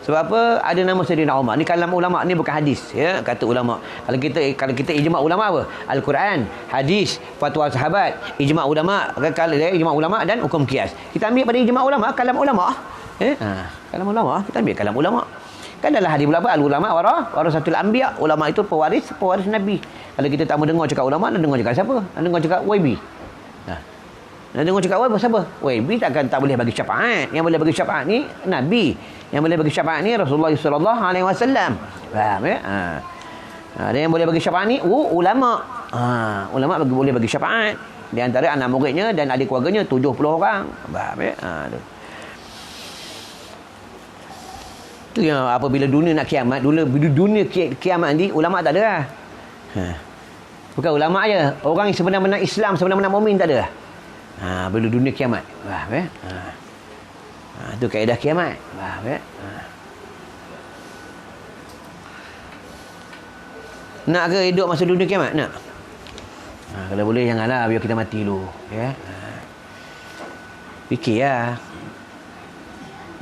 Sebab apa? Ada nama Sayyidina Umar. Ni kalam ulama', ni bukan hadis. Kata ulama'. Kalau kita ijma' ulama' apa? Al-Quran, hadis, fatwa sahabat, ijma' ulama', ijma' ulama' dan hukum qiyas. Kita ambil pada ijma' ulama', kalam ulama'. Kalam ulama', kita ambil kalam ulama'. Kan dalam hadis ulama', al-ulama' warasatul anbiya. Ulama' itu pewaris Nabi. Kalau kita tak mau dengar cakap ulama', nak dengar cakap siapa? Nak dengar cakap YB. Nak dengar cakap siapa? YB tak boleh bagi syafaat. Yang boleh bagi syafaat ni Nabi. Yang boleh bagi syafaat ni Rasulullah sallallahu alaihi wasallam. Faham ada yang boleh bagi syafaat ni ulama'. Ulama' boleh bagi syafaat. Di antara anak muridnya dan adik keluarganya 70 orang. Faham tu yang apabila dunia nak kiamat, dunia kiamat nanti ulama' tak ada lah. Bukan ulama' je, orang yang sebenar-benar Islam, sebenar-benar mukmin tak ada lah. Bila dunia kiamat. Itu kaedah kiamat. Nak ke hidup masa dunia kiamat? Nak. Kalau boleh janganlah, biar kita mati dulu. Fikirlah.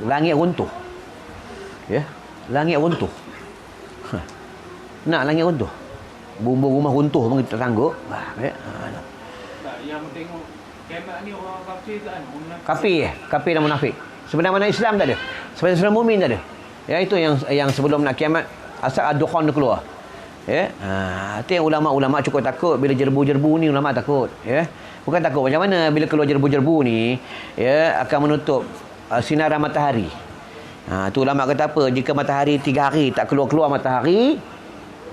Langit runtuh. Langit runtuh. Nak langit runtuh? Bumbung rumah runtuh pun kita sanggup. Yang tengok kiamat ni orang kafir kan? Kafir dan munafik. Sebenarnya Islam tak ada. Sebenarnya mukmin tak ada. Itu yang sebelum nak kiamat asal ad-dukhan keluar. Itu yang ulama' cukup takut bila jerbu-jerbu ni, ulama' takut. Bukan takut macam mana bila keluar jerbu-jerbu ni, akan menutup sinaran matahari. Tu ulama' kata apa? Jika matahari 3 hari tak keluar matahari,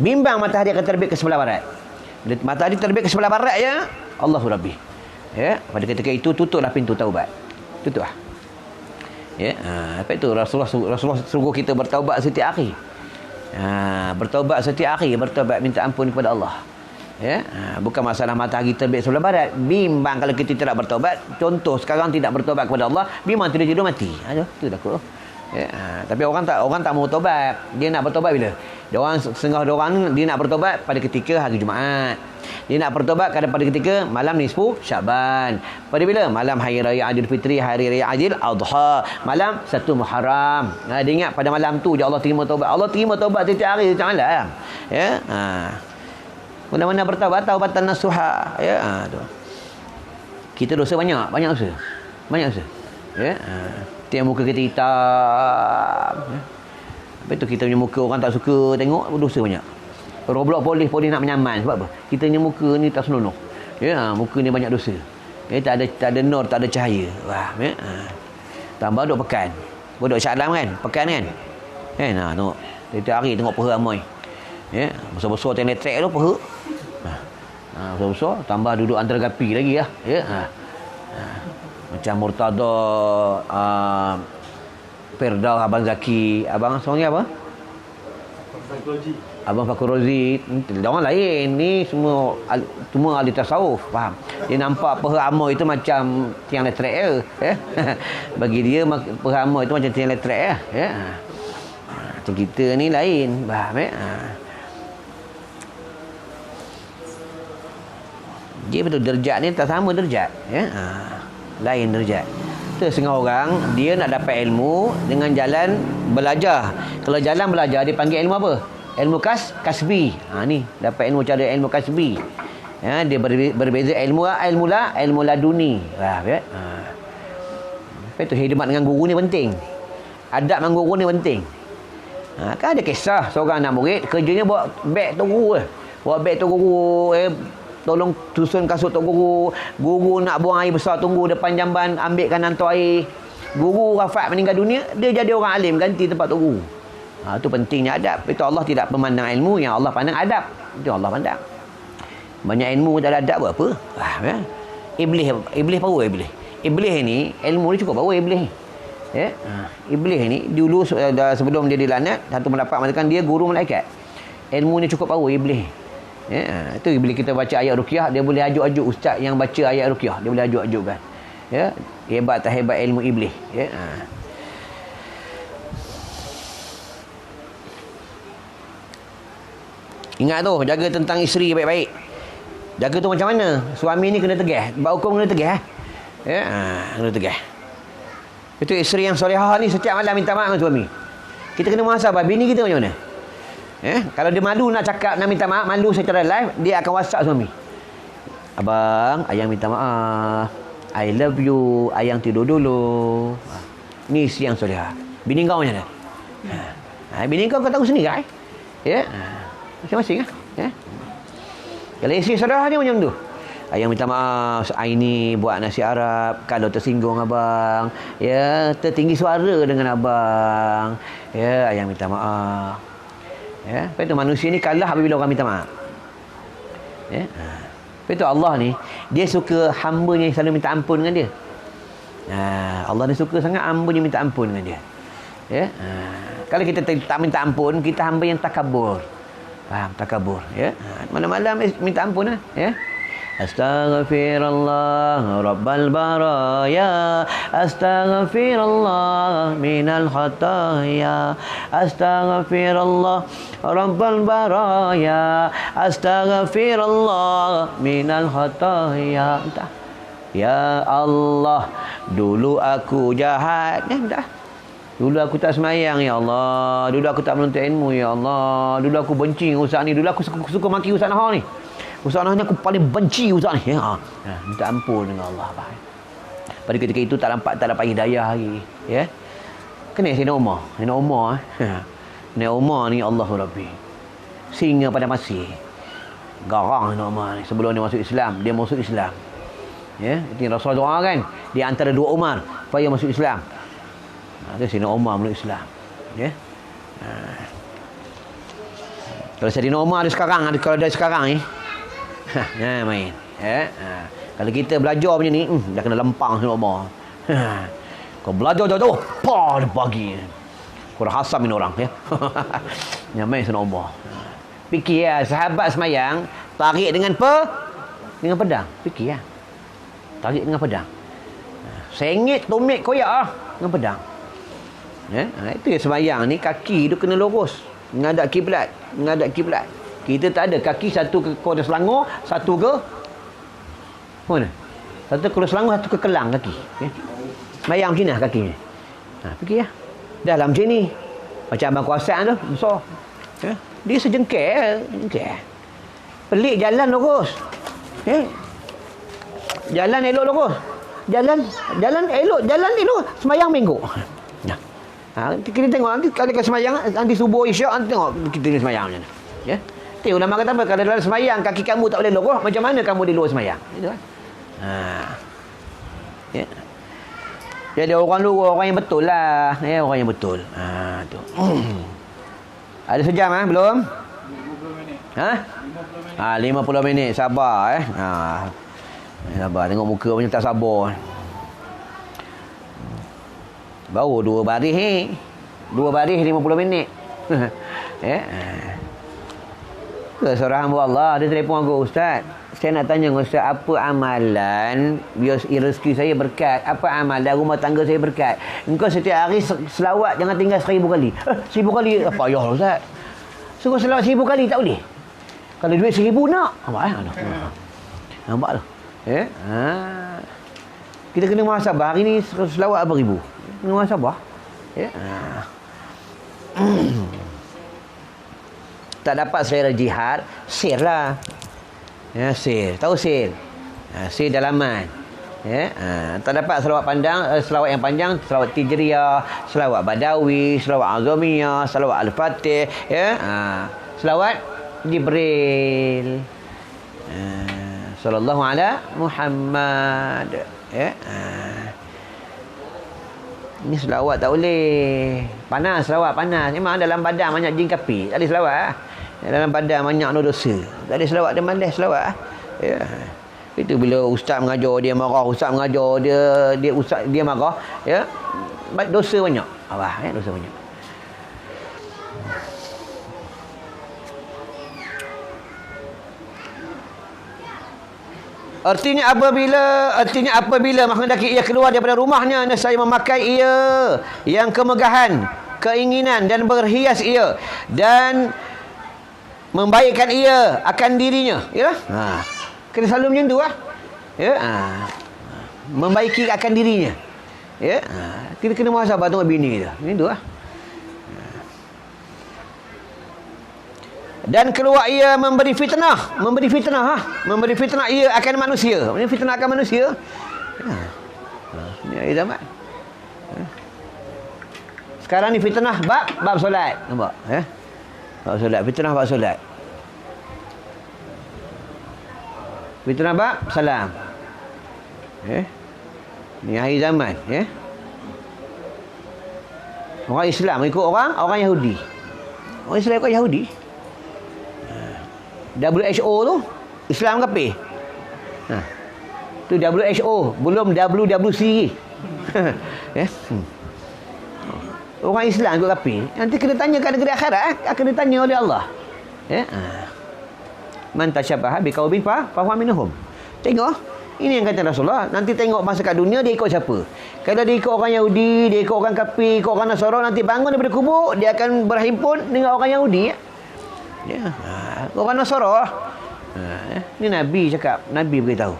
bimbang matahari akan terbit ke sebelah barat. Bila matahari terbit ke sebelah barat ya, Allahu Rabbi. Pada ketika itu tutuplah pintu taubat. Tutuplah. Apa itu Rasulullah suruh kita bertaubat setiap hari. Bertaubat setiap hari, bertaubat minta ampun kepada Allah. Bukan masalah matahari terbit sebelah barat. Bimbang kalau kita tidak bertaubat. Contoh sekarang tidak bertaubat kepada Allah, bimbang tidur-tidur mati. Itu takut. Tapi orang tak mau taubat. Dia nak bertaubat bila? Setengah orang dia nak bertaubat pada ketika hari Jumaat. Dia nak bertaubat pada ketika malam nisfu Syaban. Pada bila? Malam hari raya Aidilfitri, hari raya Aidil Adha, malam 1 Muharram. Dia ingat pada malam tu je Allah terima taubat. Allah terima taubat setiap hari setiap malam. Mana-mana bertaubat, taubatan nasuha. Tu. Kita dosa banyak dosa. Banyak dosa. Tiap muka kita hitam. Lepas tu kita punya muka orang tak suka tengok, dosa banyak. Roblox polis nak menyaman. Sebab apa? Kita punya muka ni tak senonoh. Muka ni banyak dosa. Tak ada nur, tak ada cahaya. Tambah duk pekan. Duk Syaklam kan? Pekan kan? Tengok. Setiap hari tengok peha Amoy. Besar-besar tiang elektrik tu peha. Besar-besar. Tambah duduk antara gapi lagi lah. Macam Murtada, Firdaus, Abang Zaki, Abang seorang apa? Abang Fakhr Razi. Orang lain ni semua ahli tasawuf, faham? Dia nampak peha Amoy itu macam tiang elektrik je. Bagi dia peha Amoy itu macam tiang elektrik je. Macam kita ni lain, faham? Dia betul derajat ni tak sama derajat. Lain derajat. Tu setengah orang dia nak dapat ilmu dengan jalan belajar. Kalau jalan belajar dia panggil ilmu apa? Ilmu kasbi. Ni dapat ilmu cara ilmu kasbi. Dia berbeza ilmu laduni. Lepas tu khidmat dengan guru ni penting. Adab dengan guru ni penting. Kan ada kisah seorang anak murid kerjanya bawa beg tok guru. Bawa beg tok guru, tolong susun kasut tok guru. Guru nak buang air besar, tunggu depan jamban, ambilkan hantar air. Guru wafat meninggal dunia, dia jadi orang alim ganti tempat tok guru. Itu pentingnya adab. Itu Allah tidak memandang ilmu, yang Allah pandang adab. Itu Allah pandang. Banyak ilmu tak ada adab buat apa? Ya? Iblis power iblis. Iblis ni ilmu dia cukup power iblis ni. Ya? Iblis ni dulu sebelum dia dilaknat, satu pendapat mengatakan dia guru malaikat. Ilmu ni cukup power iblis. Ya, itu bila kita baca ayat ruqyah, dia boleh ajuk-ajuk ustaz yang baca ayat ruqyah, dia boleh ajuk-ajukkan. Ya, hebat tak hebat ilmu iblis. Ya. Ingat tu, jaga tentang isteri baik-baik. Jaga tu macam mana? Suami ni kena tegah, buat hukum kena tegah. Ya, kena tegah. Itu isteri yang solehah ni setiap malam minta maaf dengan suami. Kita kena muhasabah bini kita macam mana? Kalau dia malu nak cakap, nak minta maaf, malu secara live, dia akan WhatsApp suami. Abang, ayang minta maaf. I love you. Ayang tidur dulu. Ni isteri yang solehah. Bini kau macam mana? Bini kau tahu sendiri kan? Ya. Masing-masing ya. Kalau isteri solehah ni macam tu. Ayang minta maaf, I ni buat nasi Arab. Kalau tersinggung abang, ya, tertinggi suara dengan abang, ya, ayang minta maaf. Ya, lepas tu manusia ni kalah apabila orang minta maaf. Ya. Lepas tu Allah ni, dia suka hamba-Nya yang selalu minta ampun dengan dia. Allah ni suka sangat hamba yang minta ampun dengan dia. Ya. Kalau kita tak minta ampun, kita hamba yang takabur. Faham? Takabur. Ya. Malam-malam minta ampun lah. Ya. Astaghfirullah Rabbal baraya, Astaghfirullah minal khataya, Astaghfirullah Rabbal baraya, Astaghfirullah minal khataya. Entah. Ya Allah, dulu aku jahat. Entah. Dulu aku tak semayang, ya Allah. Dulu aku tak menuntut ilmu, ya Allah. Dulu aku benci ustaz ni. Dulu aku suka maki ustaz Nahar ni. Ustaz Nahar ni aku paling benci ustaz ni. Minta ampun dengan Allah. Pada ketika itu tak dapat hidayah lagi. Ya. Kena Sayyidina Umar. Sayyidina Umar. Sayyidina Umar ni Allahu Rabbi. Singa pada masih. Garang Sayyidina Umar ni. Sebelum dia masuk Islam. Dia masuk Islam. Ya. Itu Rasul doa kan. Di antara dua Umar. Supaya masuk Islam. Itu Sayyidina Umar masuk Islam. Ya. Kalau Sayyidina Umar ada sekarang. Kalau ada sekarang ni. Main. Kalau kita belajar macam ni, dah kena lempang Sayyidina Umar. Kau belajar jauh-jauh, dia bagi. Kau dah hasam ni orang. Ya. Main Sayyidina Umar. Fikir ya, sahabat semayang, tarik dengan pedang. Fikir ya. Tarik dengan pedang. Sengit, tumit, koyak dengan pedang. Ya, itu ya semayang ni, kaki tu kena lurus. Menghadap kiblat. Kita tak ada kaki, satu ke Kuala Selangor, satu ke mana? Satu ke Kuala Selangor, satu ke Kelang kaki. Ya. Semayang macam mana kaki ni? Fikir ya. Dah lah macam ni. Macam abang kuasaan tu, besar. Ya. Dia sejengkal. Pelik jalan lurus. Ya. Jalan elok lurus. Jalan elok. Semayang minggu. Kita tengok nanti kalau semayang, nanti subuh isyak, nanti tengok kita ni semayang macam mana. Ya. Tapi ulama kata apa? Kalau dalam semayang kaki kamu tak boleh lurus, macam mana kamu di luar semayang? Gitu kan? Ya. Jadi orang luar, orang yang betul lah. Ya, orang yang betul. Tu. Ada sejam belum? 50 minit. 50 minit. Sabar sabar. Tengok muka macam tak sabar. Baru 2 baris 2 baris 50 minit. Ya. Seorang hamba Allah, dia telefon aku, Ustaz, saya nak tanya Ustaz, apa amalan biar rezeki saya berkat? Apa amalan rumah tangga saya berkat? Engkau setiap hari selawat jangan tinggal 1000 kali. 1000 kali apa payah Ustaz. Suruh selawat 1000 kali tak boleh. Kalau duit 1000 nak. Nampak tu. Ya. Kita kena muhasabah. Hari ni selawat berapa ribu? Kena muhasabah. Ya. Tak dapat selera jihad, sir lah. Ya, sir. Tahu sir? Sir dalaman. Ya, tak dapat selawat yang panjang, selawat Tijriyah, selawat Badawi, selawat Azamiyah, selawat Al-Fatih, ya. Selawat Jibril. Sallallahu ala Muhammad. Ya. Ini selawat tak boleh. Panas, selawat panas. Memang dalam badan banyak jin kapi. Tak boleh selawat. Dalam badan banyak dosa. Tak boleh selawat, dia malas selawat. Ya. Itu bila ustaz mengajar dia marah, ustaz mengajar dia ustaz dia marah, ya. Dosa banyak. Ya, dosa banyak. Artinya apabila menghendaki ia keluar daripada rumahnya, nescaya memakai ia yang kemegahan, keinginan dan berhias ia dan membaikkan ia akan dirinya, ya. Kena selalu macam tu lah. Ya. Membaiki akan dirinya. Ya. Kita kena muhasabah tengok bini kita. Macam tu lah. Dan keluar ia memberi fitnah ia akan manusia. Ini fitnah akan manusia. Ini zaman. Sekarang ni fitnah bab solat. Nampak? Bab solat, fitnah bab solat. Fitnah bab salam. Ni akhir zaman, Orang Islam ikut orang Yahudi. Orang Islam ikut Yahudi. WHO tu Islam kafir. Tu WHO, belum WWC. Orang Islam ikut kafir. Nanti kena tanya kat negeri akhirat, akan ditanya oleh Allah. Man tashabbaha biqaumin fa huwa minhum. Tengok, ini yang kata Rasulullah. Nanti tengok masa kat dunia dia ikut siapa. Kalau dia ikut orang Yahudi, dia ikut orang kafir, ikut orang Nasara, nanti bangun daripada kubur, dia akan berhimpun dengan orang Yahudi. Orang Nasara. Ini Nabi cakap, Nabi beritahu.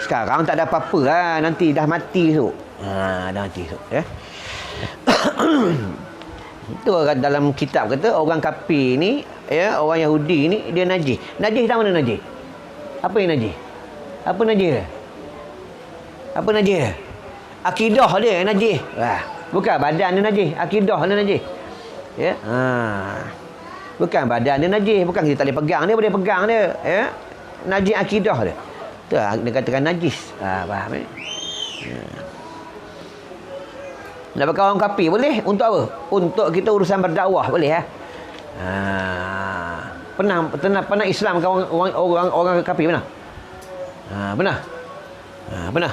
Sekarang tak ada apa-apa lah. Nanti dah mati tu. Dah mati tu. Itu dalam kitab kata orang kafir ni, orang Yahudi ni dia najis. Najis dah mana najis? Apa yang najis? Apa najis dia? Apa najis dia? Akidah dia yang najis. Bukan badan dia najis, akidah dia najis. Bukan badan dia najis, bukan kita tak boleh pegang dia, boleh pegang dia. Najis akidah dia. Tu dia katakan najis. Faham ni? Nak pakai orang kafir boleh untuk apa? Untuk kita urusan berdakwah boleh Pernah Islam ke orang kafir pernah? Pernah.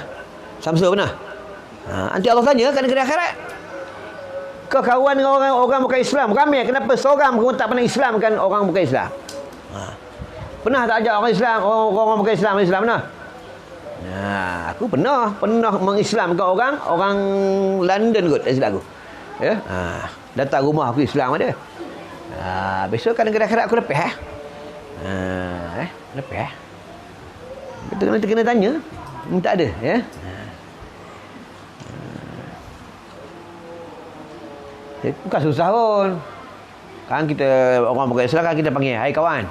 Samsul pernah. Nanti Allah tanya kat negeri akhirat. Kau kawan dengan orang bukan Islam. Ramai kenapa seorang pun tak pernah Islam kan orang bukan Islam? Pernah tak ajak orang Islam, orang bukan Islam pernah? Aku pernah mengislamkan orang London kot, tak silap aku. Datang rumah aku Islam ada. Besok kan negeri akhirat aku lepas lepas. Kita nanti kena tanya. Tak ada bukan susah pun. Kan kita orang bukan Islam kan kita panggil, hai kawan,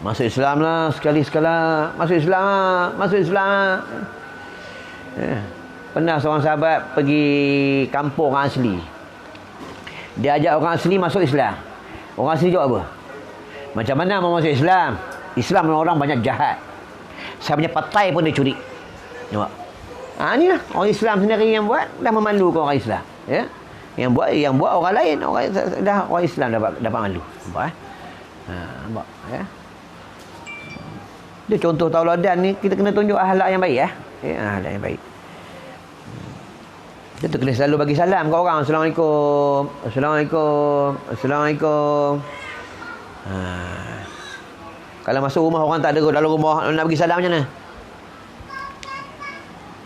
masuk Islam lah sekali-sekala. Masuk Islam lah. Pernah seorang sahabat pergi kampung orang asli. Dia ajak orang asli masuk Islam. Orang asli jawab apa? Macam mana mau masuk Islam? Islam orang banyak jahat. Saya punya partai pun dia curi. Nampak? Inilah orang Islam sendiri yang buat, dah memalukan orang Islam. Yang buat orang lain, orang Islam dapat malu. Nampak? Nampak? Dia contoh tauladan ni, kita kena tunjuk akhlak yang baik. Akhlak yang baik. Kita kena selalu bagi salam ke orang. Assalamualaikum. Kalau masuk rumah orang tak ada dalam rumah, nak bagi salam macam mana?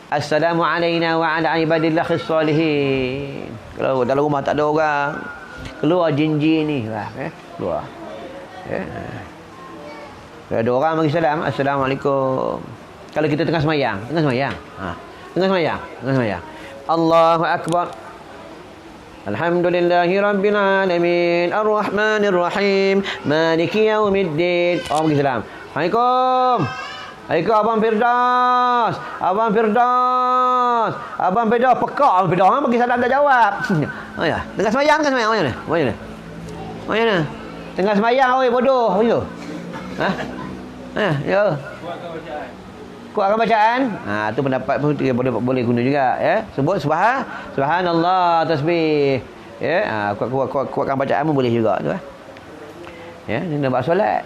Assalamualaikum wa ala ibadillahi salihin. Kalau dalam rumah tak ada orang, keluar jin-jin ni lah, keluar. Kalau ada orang bagi salam, Assalamualaikum. Kalau kita tengah semayang. Tengah semayang. Allahu Akbar. Alhamdulillahi Rabbil Alamin, Ar-Rahmanir Rahim, Maliki Yaumiddin. Orang bagi salam. Assalamualaikum. Abang Firdaus. Pekak Abang Firdaus. Bagi salam tak jawab. Tengah semayang kan semayang. Macam mana? Tengah semayang, oi bodoh. Macam tu. Ya. Kuatkan bacaan. Tu pendapat pun boleh guna juga, Sebut subhanallah, tasbih. Kuatkan bacaan pun boleh juga tu. Ni nak buat solat,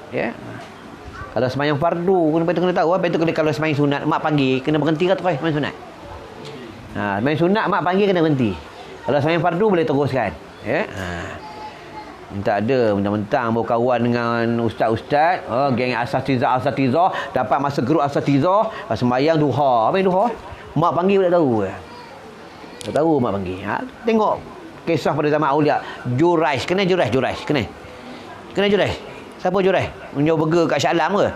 Kalau sembahyang fardu, kena tahu. Lepas tu kalau sembahyang sunat, mak panggil, kena berhenti ke terus sembahyang sunat. Sembahyang sunat, mak panggil kena berhenti. Kalau sembahyang fardu, boleh teruskan. Ya? Tak ada mentang-mentang berkawan dengan ustaz-ustaz, geng asatizah, dapat masa grup asatizah, sembahyang duha. Apa yang duha? Mak panggil tak tahu. Tak tahu mak panggil. Tengok kisah pada zaman Aulia. Jurais. Kena Jurais? Kena Jurais? Siapa Jurais? Menjual burger kat Shah Alam ke?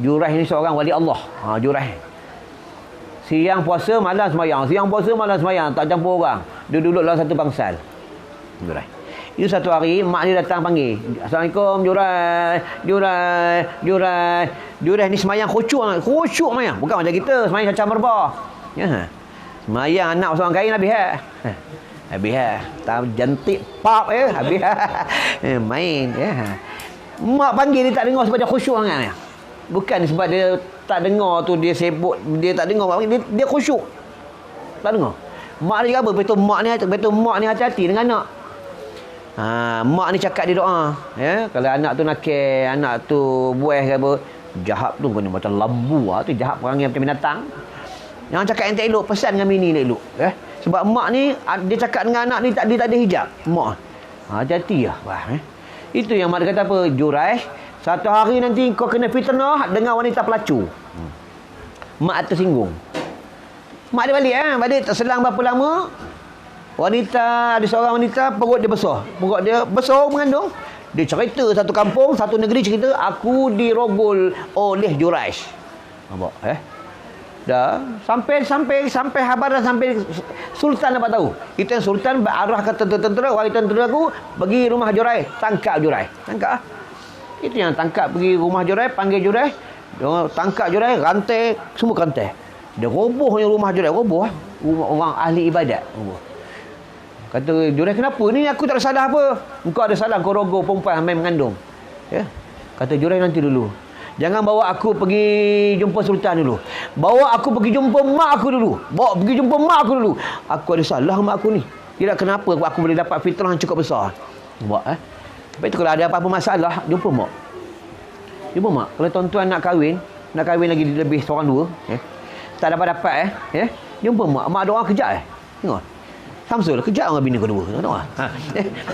Jurais ni seorang wali Allah. Jurais. Siang puasa, malam sembahyang. Tak campur orang. Dia duduk dalam satu bangsal. Jurais. Itu satu hari mak dia datang panggil. Assalamualaikum Jurais ni semayang khusyuk semayang. Bukan macam kita semayang macam merbah. Ya. Semayang anak seorang kain habis tak jantik pop habis main ya. Mak panggil dia tak dengar sebab dia khusyuk sangat. Bukan sebab dia tak dengar tu dia sibuk, dia tak dengar dia khusyuk. Tak dengar. Mak dia cakap apa? Betul mak ni hati-hati dengan anak. Mak ni cakap dia doa. Ya, kalau anak tu nakal, anak tu buih ke apa, jahat tu kena macam lambu tu, jahat perangai macam binatang. Yang cakap yang tak elok, pesan dengan bini tak elok. Sebab mak ni dia cakap dengan anak ni dia tak ada hijab. Mak. Hati-hati lah. Itu yang mak dia kata apa? Jurais, satu hari nanti kau kena fitnah dengan wanita pelacur. Mak tersinggung. Mak dia balik tak selang berapa lama, ada seorang wanita perut dia besar mengandung. Dia cerita satu kampung, satu negeri cerita, aku dirogol oleh Jurais. Nampak dah sampai habar dah sampai sultan dapat tahu. Kita sultan berarah ke tentera, tentera aku pergi rumah Jurais, tangkap Jurais. Itu yang tangkap pergi rumah Jurais, panggil Jurais, tangkap Jurais, rantai, semua rantai. Dia robohnya rumah Jurais, rumah orang ahli ibadat. Kata Jurais, kenapa ni aku tak ada salah apa? Engkau ada salah, kau rogol perempuan hamil mengandung. Ya. Kata Jurais, nanti dulu. Jangan bawa aku pergi jumpa sultan dulu. Bawa aku pergi jumpa mak aku dulu. Aku ada salah mak aku ni. Tidak kenapa aku boleh dapat fitnah yang cukup besar. Nampak Lepas tu kalau ada apa-apa masalah, jumpa mak. Kalau tuan-tuan nak kahwin lagi lebih seorang dua, tak dapat jumpa mak. Mak doa kejap Tengok. Samsul kejap dengan bini kedua. Tengok.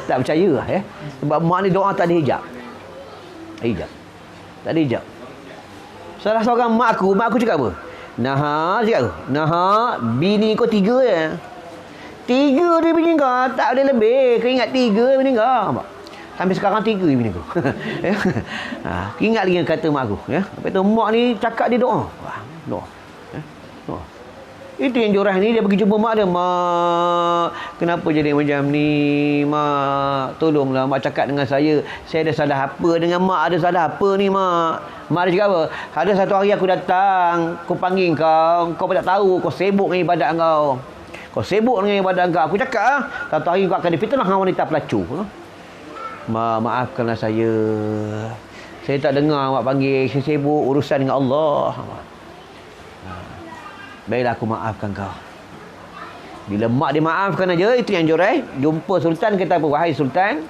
Tak percaya Sebab mak ni doa tak ada hijab. Tak ada hijab. Salah seorang mak aku cakap apa? Nah, bini kau 3 je. 3 dia bini kau, tak ada lebih. Kau ingat 3 bini kau. Sampai sekarang 3 bini kau. Ingat lagi kata mak aku. Lepas tu mak ni cakap dia doa. Doa. Itu yang Jurais ni, dia pergi jumpa mak dia. Mak, kenapa jadi macam ni? Mak, tolonglah mak cakap dengan saya ada salah apa dengan mak, ada salah apa ni mak? Mak dia cakap apa? Ada satu hari aku datang, aku panggil kau tak tahu, kau sibuk dengan ibadat kau. Aku cakap satu hari kau akan difitnah dengan wanita pelacur. Mak, maafkanlah saya. Saya tak dengar mak panggil, saya sibuk urusan dengan Allah. Baiklah, aku maafkan kau. Bila mak dia maafkan aja, itu yang Jurais jumpa sultan, kata apa? Wahai sultan,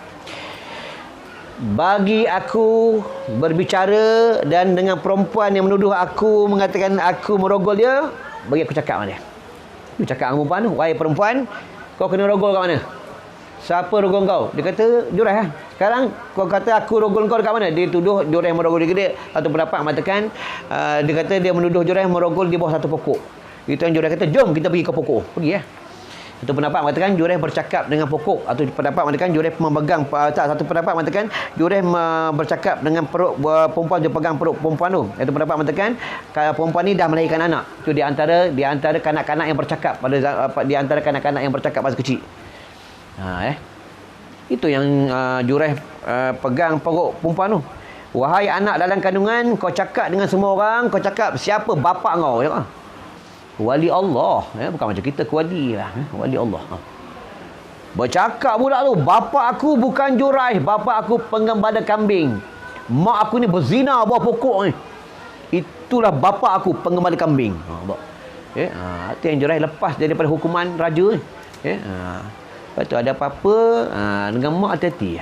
bagi aku berbicara dan dengan perempuan yang menuduh aku, mengatakan aku merogol dia, bagi aku cakap dengan dia. Dia cakap dengan perempuan tu, wahai perempuan, kau kena rogol kat mana? Siapa rogol kau? Dia kata Jurais. Sekarang kau kata aku rogol kau dekat mana? Dia tuduh Jurais merogol dia. Satu pendapat mengatakan dia kata dia menuduh Jurais merogol di bawah satu pokok. Itu yang Jurais kata, jom kita pergi ke pokok. Pergi Satu pendapat mengatakan Jurais bercakap dengan pokok. Atau pendapat mengatakan Jurais memegang satu pendapat mengatakan Jurais bercakap dengan perut perempuan, dia pegang perut perempuan tu. Itu pendapat mengatakan perempuan ni dah melahirkan anak. Itu di antara kanak-kanak yang bercakap di antara kanak-kanak yang bercakap masa kecil. Itu yang Jurais pegang perut perempuan tu. Wahai anak dalam kandungan, kau cakap dengan semua orang, kau cakap siapa bapa kau? Wali Allah, bukan macam kita wali lah, wali Allah. Bercakap pula tu, bapa aku bukan Jurais, bapa aku pengembala kambing. Mak aku ni berzina bawah pokok ni. Itulah bapa aku pengembala kambing. Itu yang Jurais lepas daripada hukuman raja ni. Lepas tu ada apa-apa dengan mak hati-hati.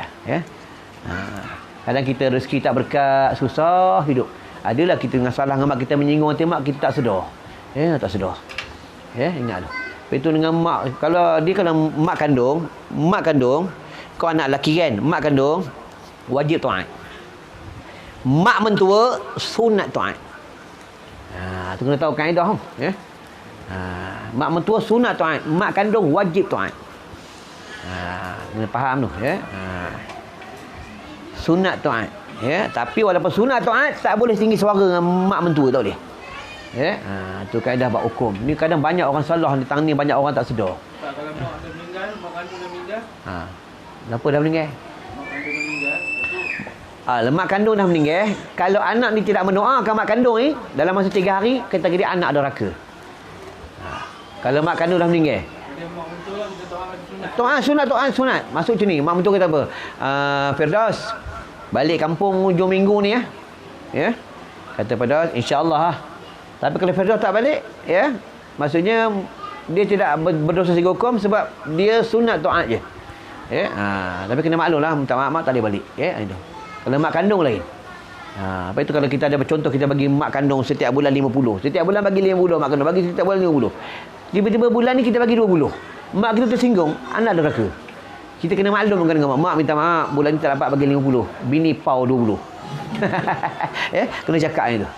Kadang kita rezeki tak berkat, susah hidup. Adalah kita dengan salah dengan mak kita menyinggung hati mak, kita tak sedar. Tak sedar. Ingat tu. Lepas tu dengan mak, kalau mak kandung, kau anak lelaki kan, mak kandung wajib taat. Mak mentua sunat taat. Tu kena tahu kaedah tu. Mak mentua sunat taat, mak kandung wajib taat. Kena faham tu, sunat taat. Tapi walaupun sunat taat, tak boleh tinggi suara dengan mak mentua, tak boleh. Tu kaedah bab hukum. Ni kadang banyak orang salah di tang ni, banyak orang tak sedar. Tak, kalau mak dah meninggal, mak kandung dah meninggal. Kenapa dah meninggal? Mak kandung dah meninggal. Mak kandung dah meninggal. Kalau anak ni tidak mendoakan mak kandung ni, dalam masa 3 hari, kita kira anak derhaka. Kalau mak kandung dah meninggal. Jadi mak mentua kita sunat. Sunat. Masuk macam ni. Mak mentua kata apa? Firdaus, balik kampung hujung minggu ni Kata Firdaus, insya-Allah Tapi kalau Firdaus tak balik, maksudnya dia tidak berdosa segi hukum sebab dia sunat taat je. Tapi kena maklum lah, minta maaf mak tak boleh balik. Itu. Kalau mak kandung lain. Lepas itu kalau kita ada contoh, kita bagi mak kandung setiap bulan 50. Setiap bulan bagi 50 mak kandung, bagi setiap bulan 50. Tiba-tiba bulan ni kita bagi 20. Mak kita tersinggung, anak derhaka. Kita kena maklum dengan mak. Mak minta maaf, bulan ni tak dapat bagi 50. Bini pau 20. Kena cakap ni tu.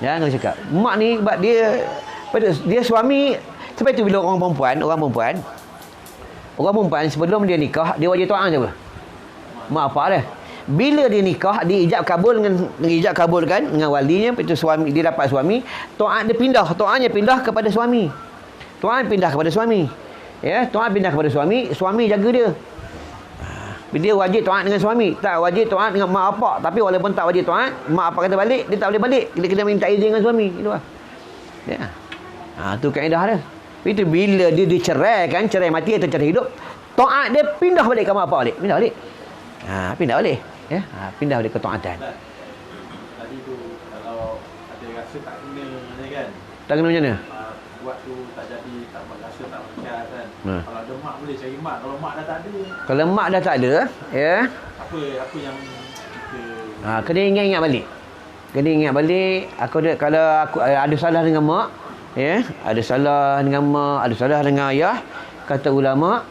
Kena cakap. Mak ni sebab dia suami, sebab itu bila orang perempuan sebelum dia nikah, dia wajib taat je apa? Mak apa dah. Bila dia nikah, dia ijab kabulkan dengan walinya, itu suami dia dapat suami, taatnya pindah kepada suami. Taat pindah kepada suami, suami jaga dia. Dia wajib taat dengan suami, tak wajib taat dengan mak bapak. Tapi walaupun tak wajib taat, mak bapak kata balik, dia tak boleh balik. Dia kena minta izin dengan suami. Itu lah. Tu kaedah dia. Itu bila dia diceraikan, cerai mati atau cerai hidup, taat dia pindah balik ke mak bapak balik. Pindah balik. Pindah balik ke taatan. Tadi tu kalau ada rasa tak kena kan. Tak kena macam mana? Buat tu tak jadi, tak rasa tak berkat kan. Kalau ada mak boleh cari mak. Kalau mak dah tak ada. Kalau mak dah tak ada, Apa yang kita kena ingat balik. Kalau aku ada salah dengan mak, ada salah dengan mak, ada salah dengan ayah, kata ulama,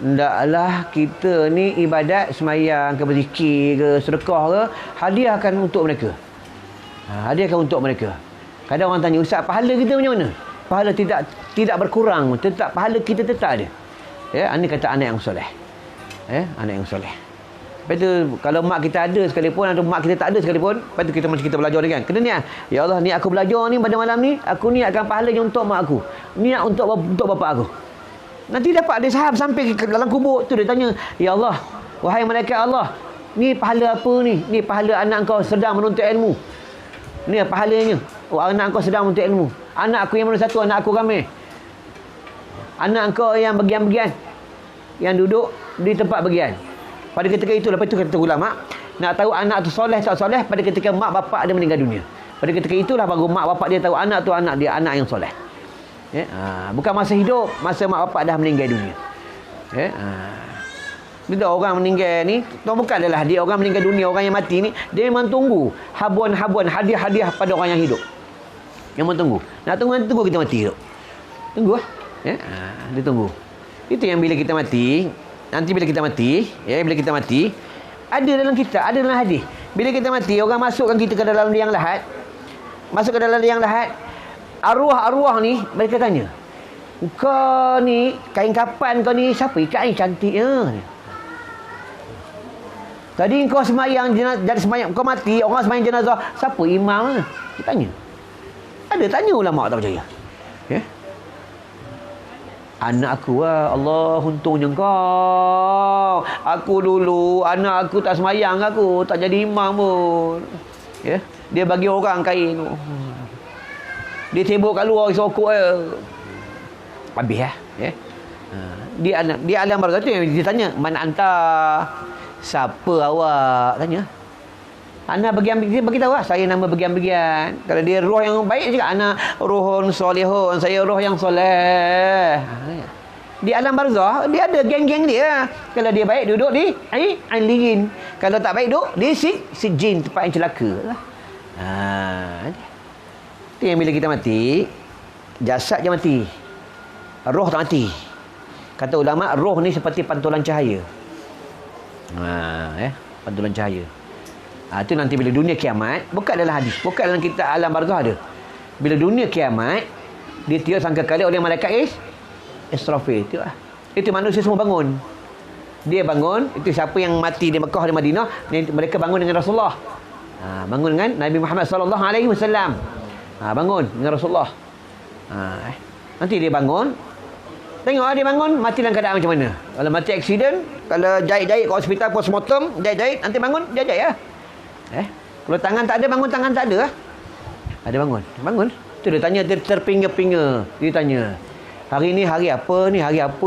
hendaklah kita ni ibadat semayang ke, berzikir ke, sedekah ke, hadiahkan untuk mereka. Kadang orang tanya, ustaz, pahala kita macam mana? Pahala tidak berkurang, tetap pahala kita tetap ada. Ini kata anak yang soleh. Anak yang soleh. Lepas tu kalau mak kita ada sekalipun atau mak kita tak ada sekalipun, lepas tu kita belajar ni kan. Kena niat. Ya Allah, ni aku belajar ni pada malam ni, aku niatkan pahalanya untuk mak aku. Niat untuk bapak aku. Nanti dapat dia sahab sampai ke dalam kubur tu, dia tanya, ya Allah, wahai malaikat Allah, ni pahala apa ni? Ni pahala anak kau sedang menuntut ilmu. Ni pahalanya. Anak kau sedang menuntut ilmu. Anak aku yang mana satu, anak aku ramai. Anak kau yang bagian-bagian, yang duduk di tempat bagian. Pada ketika itu, lepas itu kata ulama, nak tahu anak tu soleh tak soleh pada ketika mak bapak dia meninggal dunia. Pada ketika itulah baru mak bapak dia tahu anak tu anak dia, anak yang soleh. Bukan masa hidup, masa mak bapak dah meninggal dunia. Bila orang meninggal ni, bukan adalah dia orang meninggal dunia, orang yang mati ni, dia memang tunggu habuan-habuan, hadiah-hadiah pada orang yang hidup. Memang tunggu. Nak tunggu kita mati hidup. Tunggu lah. Dia tunggu. Itu yang bila kita mati, nanti bila kita mati, ada dalam kita, ada dalam hadis. Bila kita mati, orang masukkan kita ke dalam liang lahat. Arwah-arwah ni mereka tanya, kau ni kain kapan kau ni siapa ikat ni cantiknya? Tadi kau semayang jadi semayang kau mati, orang semayang jenazah, siapa imam? Dia tanya. Ada tanya ulama tak percaya. Anak aku Allah untungnya kau. Aku dulu anak aku tak semayang, aku tak jadi imam pun. Dia bagi orang kain. Dia tebuk kat luar sokok habis Dia alam barzakh tu yang dia tanya, mana anta? Siapa awak? Tanya. Anak bagian-bagian, dia bagi tahu lah, saya nama bagian-bagian. Kalau dia roh yang baik juga, anak rohun solehun, saya roh yang soleh. Di alam barzah dia ada geng-geng dia. Kalau dia baik duduk di Ain. Kalau tak baik duduk di Sijin, tempat yang celaka lah. Itu yang bila kita mati, jasad je mati, roh tak mati. Kata ulama, roh ni seperti pantulan cahaya. Pantulan cahaya. Itu nanti bila dunia kiamat, bukan dalam hadis, bukan dalam kita alam barzah ada. Bila dunia kiamat, dia tiup sangka kali oleh malaikat Israfil. Itu manusia semua bangun. Dia bangun. Itu siapa yang mati di Mekah, di Madinah, mereka bangun dengan Rasulullah. Bangun dengan Nabi Muhammad sallallahu alaihi wasallam. Bangun dengan Rasulullah. Nanti dia bangun. Tengok dia bangun, mati dalam keadaan macam mana. Kalau mati aksiden, kalau jahit-jahit kat hospital postmortem, jahit-jahit, nanti bangun, jahit-jahit Kalau tangan tak ada, bangun tangan tak ada Ada bangun. Tu dia tanya, dia terpinga-pinga. Dia tanya, hari ni hari apa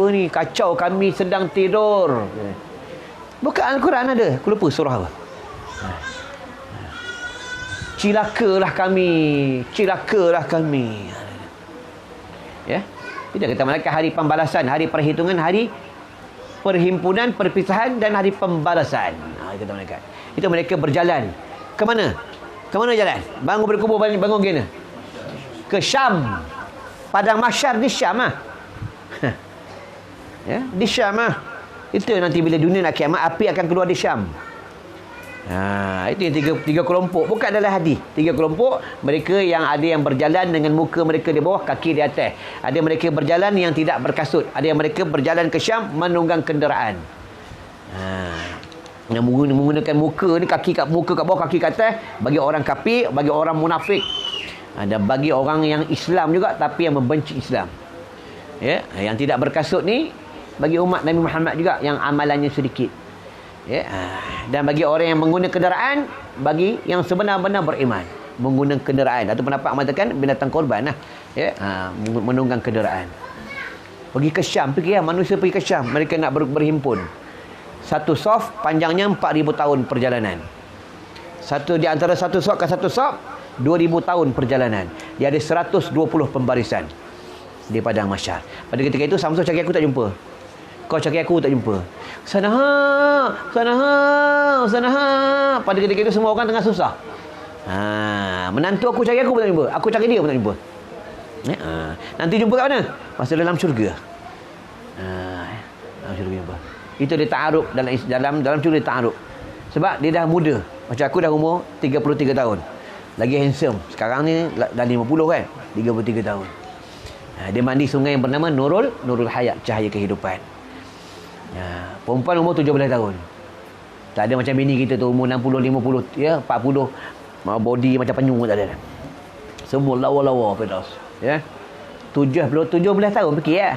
ni? Kacau, kami sedang tidur. Buka Al-Quran ada. Aku lupa surah apa. Cilakalah kami. Ya. Tidak kata malaikat hari pembalasan, hari perhitungan, hari perhimpunan, perpisahan dan hari pembalasan. Kata malaikat. Itu mereka berjalan. Ke mana? Ke mana jalan? Bangun berkubur, bangun gini. Ke Syam. Padang Mahsyar di Syam ya, di Syam Itu nanti bila dunia nak kiamat, api akan keluar di Syam. Itu yang tiga kelompok. Bukan adalah hadis. 3 kelompok. Mereka yang ada yang berjalan dengan muka mereka di bawah, kaki di atas. Ada mereka berjalan yang tidak berkasut. Ada yang mereka berjalan ke Syam menunggang kenderaan. Yang menggunakan muka ni, muka kat bawah, kaki kat atas, bagi orang kafir, bagi orang munafik. Dan bagi orang yang Islam juga tapi yang membenci Islam. Ya, yang tidak berkasut ni bagi umat Nabi Muhammad juga yang amalannya sedikit. Ya, dan bagi orang yang menggunakan kenderaan, bagi yang sebenar-benar beriman, menggunakan kenderaan. Atau pendapat mengatakan binatang korban ya, menunggang kenderaan. Pergi ke Syam, manusia pergi ke Syam, mereka nak berhimpun. Satu saf panjangnya 4,000 tahun perjalanan. Di antara satu saf ke satu saf 2,000 tahun perjalanan. Dia ada 120 pembarisan di padang mahsyar. Pada ketika itu Samsul cari aku tak jumpa. Kau cari aku tak jumpa. Sana ha. Pada ketika itu semua orang tengah susah. Menantu aku cari aku pun tak jumpa. Aku cari dia pun tak jumpa. Nanti jumpa kat mana? Masa dalam syurga. Dalam syurga jumpa. Itu dia ta'aruf dalam syurga dia ta'aruf. Sebab dia dah muda. Macam aku dah umur 33 tahun. Lagi handsome. Sekarang ni dah 50 kan. 33 tahun. Dia mandi sungai yang bernama Nurul Hayat, cahaya kehidupan. Perempuan umur 17 tahun. Tak ada macam bini kita tu umur 60, 50, ya, 40. Body macam penyu tak ada. Semua lawa-lawa pedas. Ya. 17 tahun fikir ya.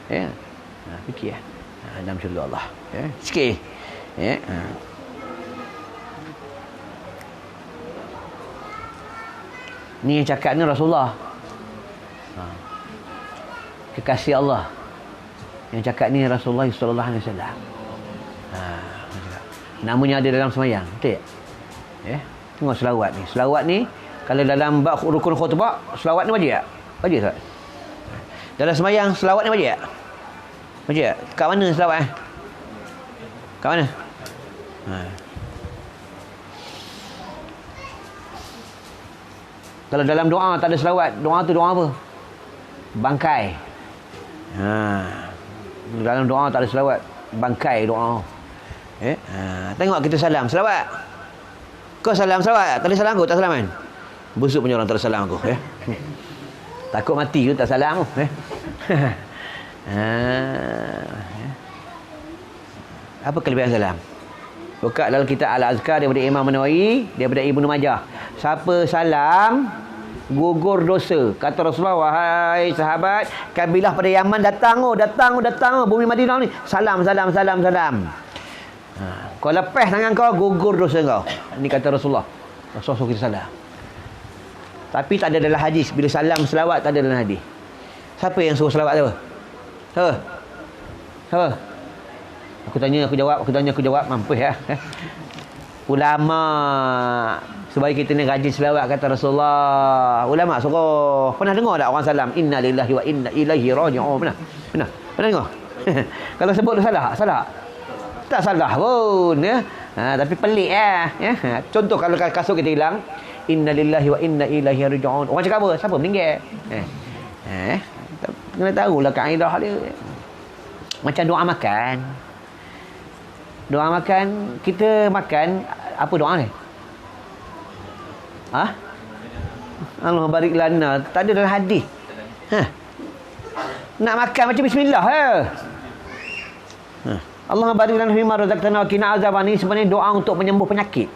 Ya. Fikir ya. Dalam syurga Allah. Ya. Sikit. Ya. Ni yang cakap ni Rasulullah. Kekasih Allah. Yang cakap ni Rasulullah sallallahu alaihi wasallam. Namanya ada dalam semayang. Betul tak? Ya. Tengok selawat ni. Selawat ni kalau dalam bab rukun khutbah, selawat ni wajib tak? Wajib tak? Dalam semayang selawat ni wajib tak? Wajib tak? Kat mana selawat Kat mana? Kalau dalam doa tak ada selawat, doa tu doa apa? Bangkai. Dalam doa tak ada selawat, bangkai doa. Tengok kita salam, selawat. Kau salam, selawat. Tak ada salam aku, tak salam kan? Busuk punya orang tak ada salam aku. Takut mati tu tak salam aku. Apa kelebihan salam? Buka dalam kitab Al-Azkar daripada Imam Nawawi, daripada Ibnu Majah. Siapa salam, gugur dosa. Kata Rasulullah, wahai sahabat, kabilah pada Yaman datang bumi Madinah ni. Salam. Kau lepas tangan kau, gugur dosa kau. Ini kata Rasulullah. Rasulullah suruh kita salam. Tapi tak ada dalam hadis. Bila salam selawat tak ada dalam hadis. Siapa yang suruh selawat tu? Siapa? Aku tanya, aku jawab. Mampus ya. Ulama. Supaya kita ni rajin selawat kata Rasulullah. Ulama suruh. Pernah dengar tak orang salam? Inna lillahi wa inna ilaihi raji'un. Pernah? Benar? Benar tengok? Kalau sebut tu salah? Salah? Tak salah pun, ya. Tapi pelik ya. Contoh kalau kasut kita hilang, inna lillahi wa inna ilaihi raji'un. Orang cakap apa? Siapa meninggal? Kena tahulah kaedah dia. Macam doa makan. Doa makan, kita makan apa doa ni? Allah barik lana. Tak ada dalam hadis. Nak makan macam bismillah ya. Allah barik lana fima razaqtana wa qina azaban, ni sebenarnya doa untuk menyembuh penyakit.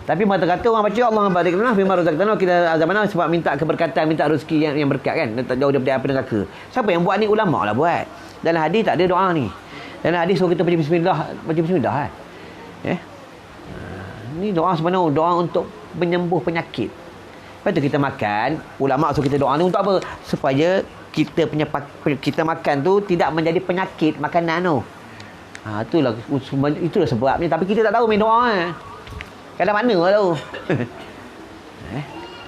Tapi mata kata orang baca Allah barik lana fima razaqtana wa qina azaban sebab minta keberkatan, minta rezeki yang berkat kan, tak jauh daripada api neraka. Siapa yang buat ni? Ulama lah buat. Dalam hadis tak ada doa ni. Dalam hadis suruh kita baca bismillah kan. Ni doa sebenarnya doa untuk menyembuh penyakit. Lepas tu kita makan, ulama suruh kita doa ni untuk apa? Supaya kita makan tu tidak menjadi penyakit makanan tu. Itulah sebabnya. Tapi kita tak tahu main doa. Kadang mana lah tahu.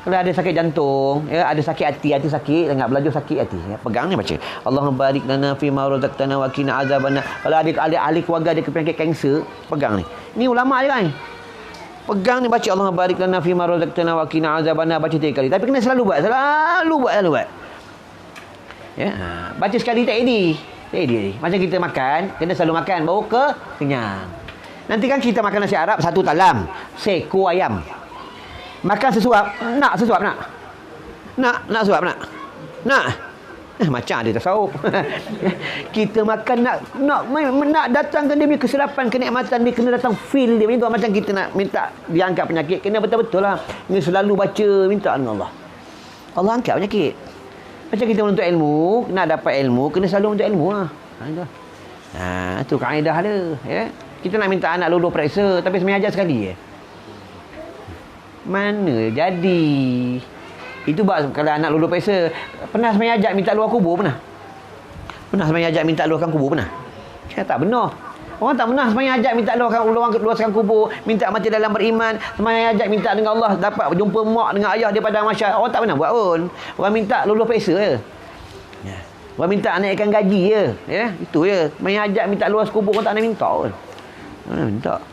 Kalau ada sakit jantung, ada sakit hati sakit, sangat belajar sakit hati, pegang ni baca Allahumma barik lana fi ma razaqtana wa qina azabannar. Kalau ada ahli keluarga ada penyakit kanser, pegang ni. Ni ulama je kan. Pegang ni baca Allahumma barik lana fi ma razaqtana wa qina azabannar, baca 3 kali. Tapi kena selalu buat. Baca sekali tak edit. Macam kita makan, kena selalu makan baru kenyang. Nanti kan kita makan nasi Arab satu talam, seekor ayam. Makan sesuap, nak sesuap nak. Nak suap nak. Macam ada tasawuf. Kita makan nak datangkan dia punya kesilapan, kenikmatan dia, kena datang feel dia macam tu. Macam kita nak minta dia angkat penyakit, kena betul-betul lah. Kena selalu baca, minta dengan Allah. Allah angkat penyakit. Macam kita menuntut ilmu, nak dapat ilmu, kena selalu menuntut ilmu lah. Itu kaedah dia. Ya? Kita nak minta anak lulus periksa, tapi semai ajar sekali. Mana jadi? Itu kalau anak lulus periksa, pernah semai ajar minta luar kubur pernah? Pernah semai ajar minta luarkan kubur pernah? Tak benar. Orang tak pernah semai ajar minta luaskan kubur, minta mati dalam beriman, semai ajar minta dengan Allah dapat jumpa mak dengan ayah dia pada mahsyar. Orang tak pernah buat pun. Orang minta lulus periksa je. Orang minta naikkan gaji je. Itu je. Semai ajar minta luas kubur, orang tak nak minta pun.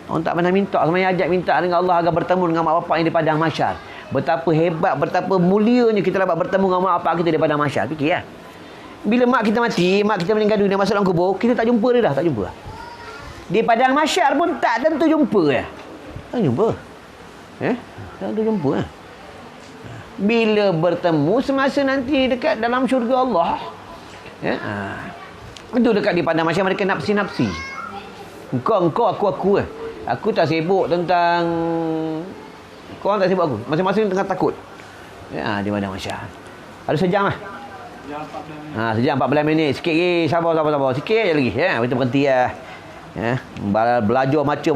Orang tak pernah minta. Semai ajar minta dengan Allah agar bertemu dengan mak bapak yang di padang mahsyar. Betapa hebat, betapa mulianya kita dapat bertemu dengan mak bapak kita di padang mahsyar. Fikir lah. Bila mak kita mati, mak kita meninggal dunia masuk dalam kubur, kita tak jumpa dia dah, tak jumpa. Di padang mahsyar pun tak tentu jumpa ya. Tak jumpa. Tak tentu jumpa. Bila bertemu semasa nanti dekat dalam syurga Allah. Itu dekat di padang mahsyar mereka nafsi-nafsi. Engkau, aku. Aku tak sibuk tentang kau orang tak sibuk aku. Masing-masing tengah takut. Di padang mahsyar. Ada sejam lah. Sejam 14 minit. Sikit lagi. Sabar. Sikit je lagi. Kita berhenti lah. Belajar mata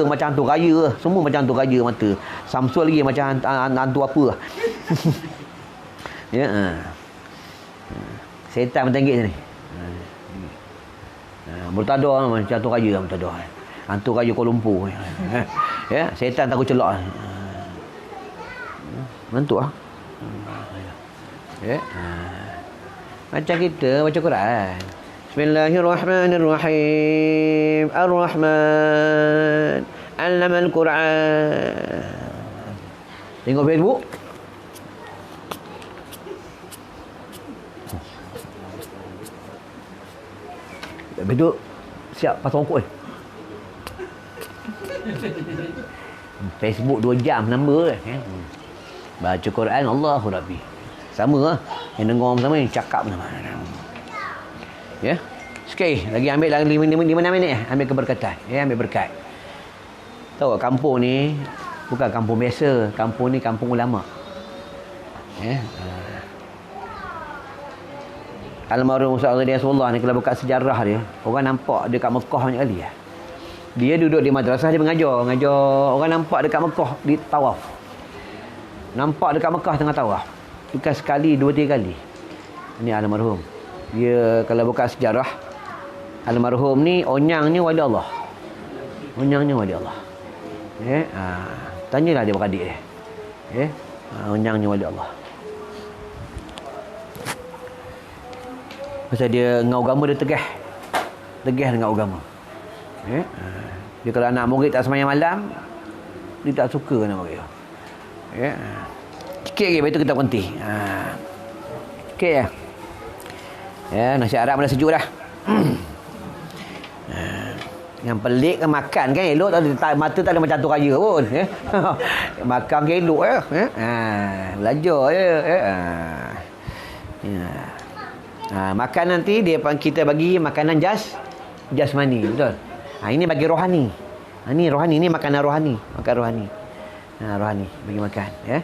macam hantu raya. Semua macam hantu raya mata. Samsul lagi macam hantu apa. Setan bertanggit sini. Murtadah macam hantu raya. Hantu raya Kuala Lumpur. Setan takut celak. Mentuk lah. Macam kita baca Quran. Bismillahirrahmanirrahim. Ar-Rahman 'allamal Quran. Tengok Facebook. Betul. Siap pasang rokok ni. Facebook 2 jam number baca Quran Allahu Rabbi. Sama lah. Yang dengar orang sama, yang cakap sama. Sekali lagi ambil lagi 5 minit. Ambil keberkatan. Ambil berkat. Tahu kampung ni bukan kampung biasa. Kampung ni kampung ulama. Almarhum Ustaz Rasulullah ni kalau buka sejarah dia, orang nampak dekat Mekah banyak kali. Dia duduk di madrasah, dia mengajar. Orang nampak dekat Mekah di tawaf. Nampak dekat Mekah tengah tawaf. Bukan sekali, 2-3 kali. Ini almarhum. Dia kalau buka sejarah, almarhum ni, Onyang ni wali Allah. Tanyalah dia beradik dia. Onyang ni wali Allah. Pasal dia dengan agama dia tegah dengan agama. Dia kalau anak murid tak sembahyang malam, dia tak suka anak murid. Sikit lagi, lepas tu kita berhenti. Sikit je. Nasi Arab dah sejuk dah. Yang pelik kan makan kan elok, mata tak ada macam tu raya pun. Makan kan elok belajar je. Makan nanti kita bagi makanan jasmani, betul. Ini bagi rohani. Ini rohani, ini makanan rohani, makan rohani. Rohani bagi makan, ya.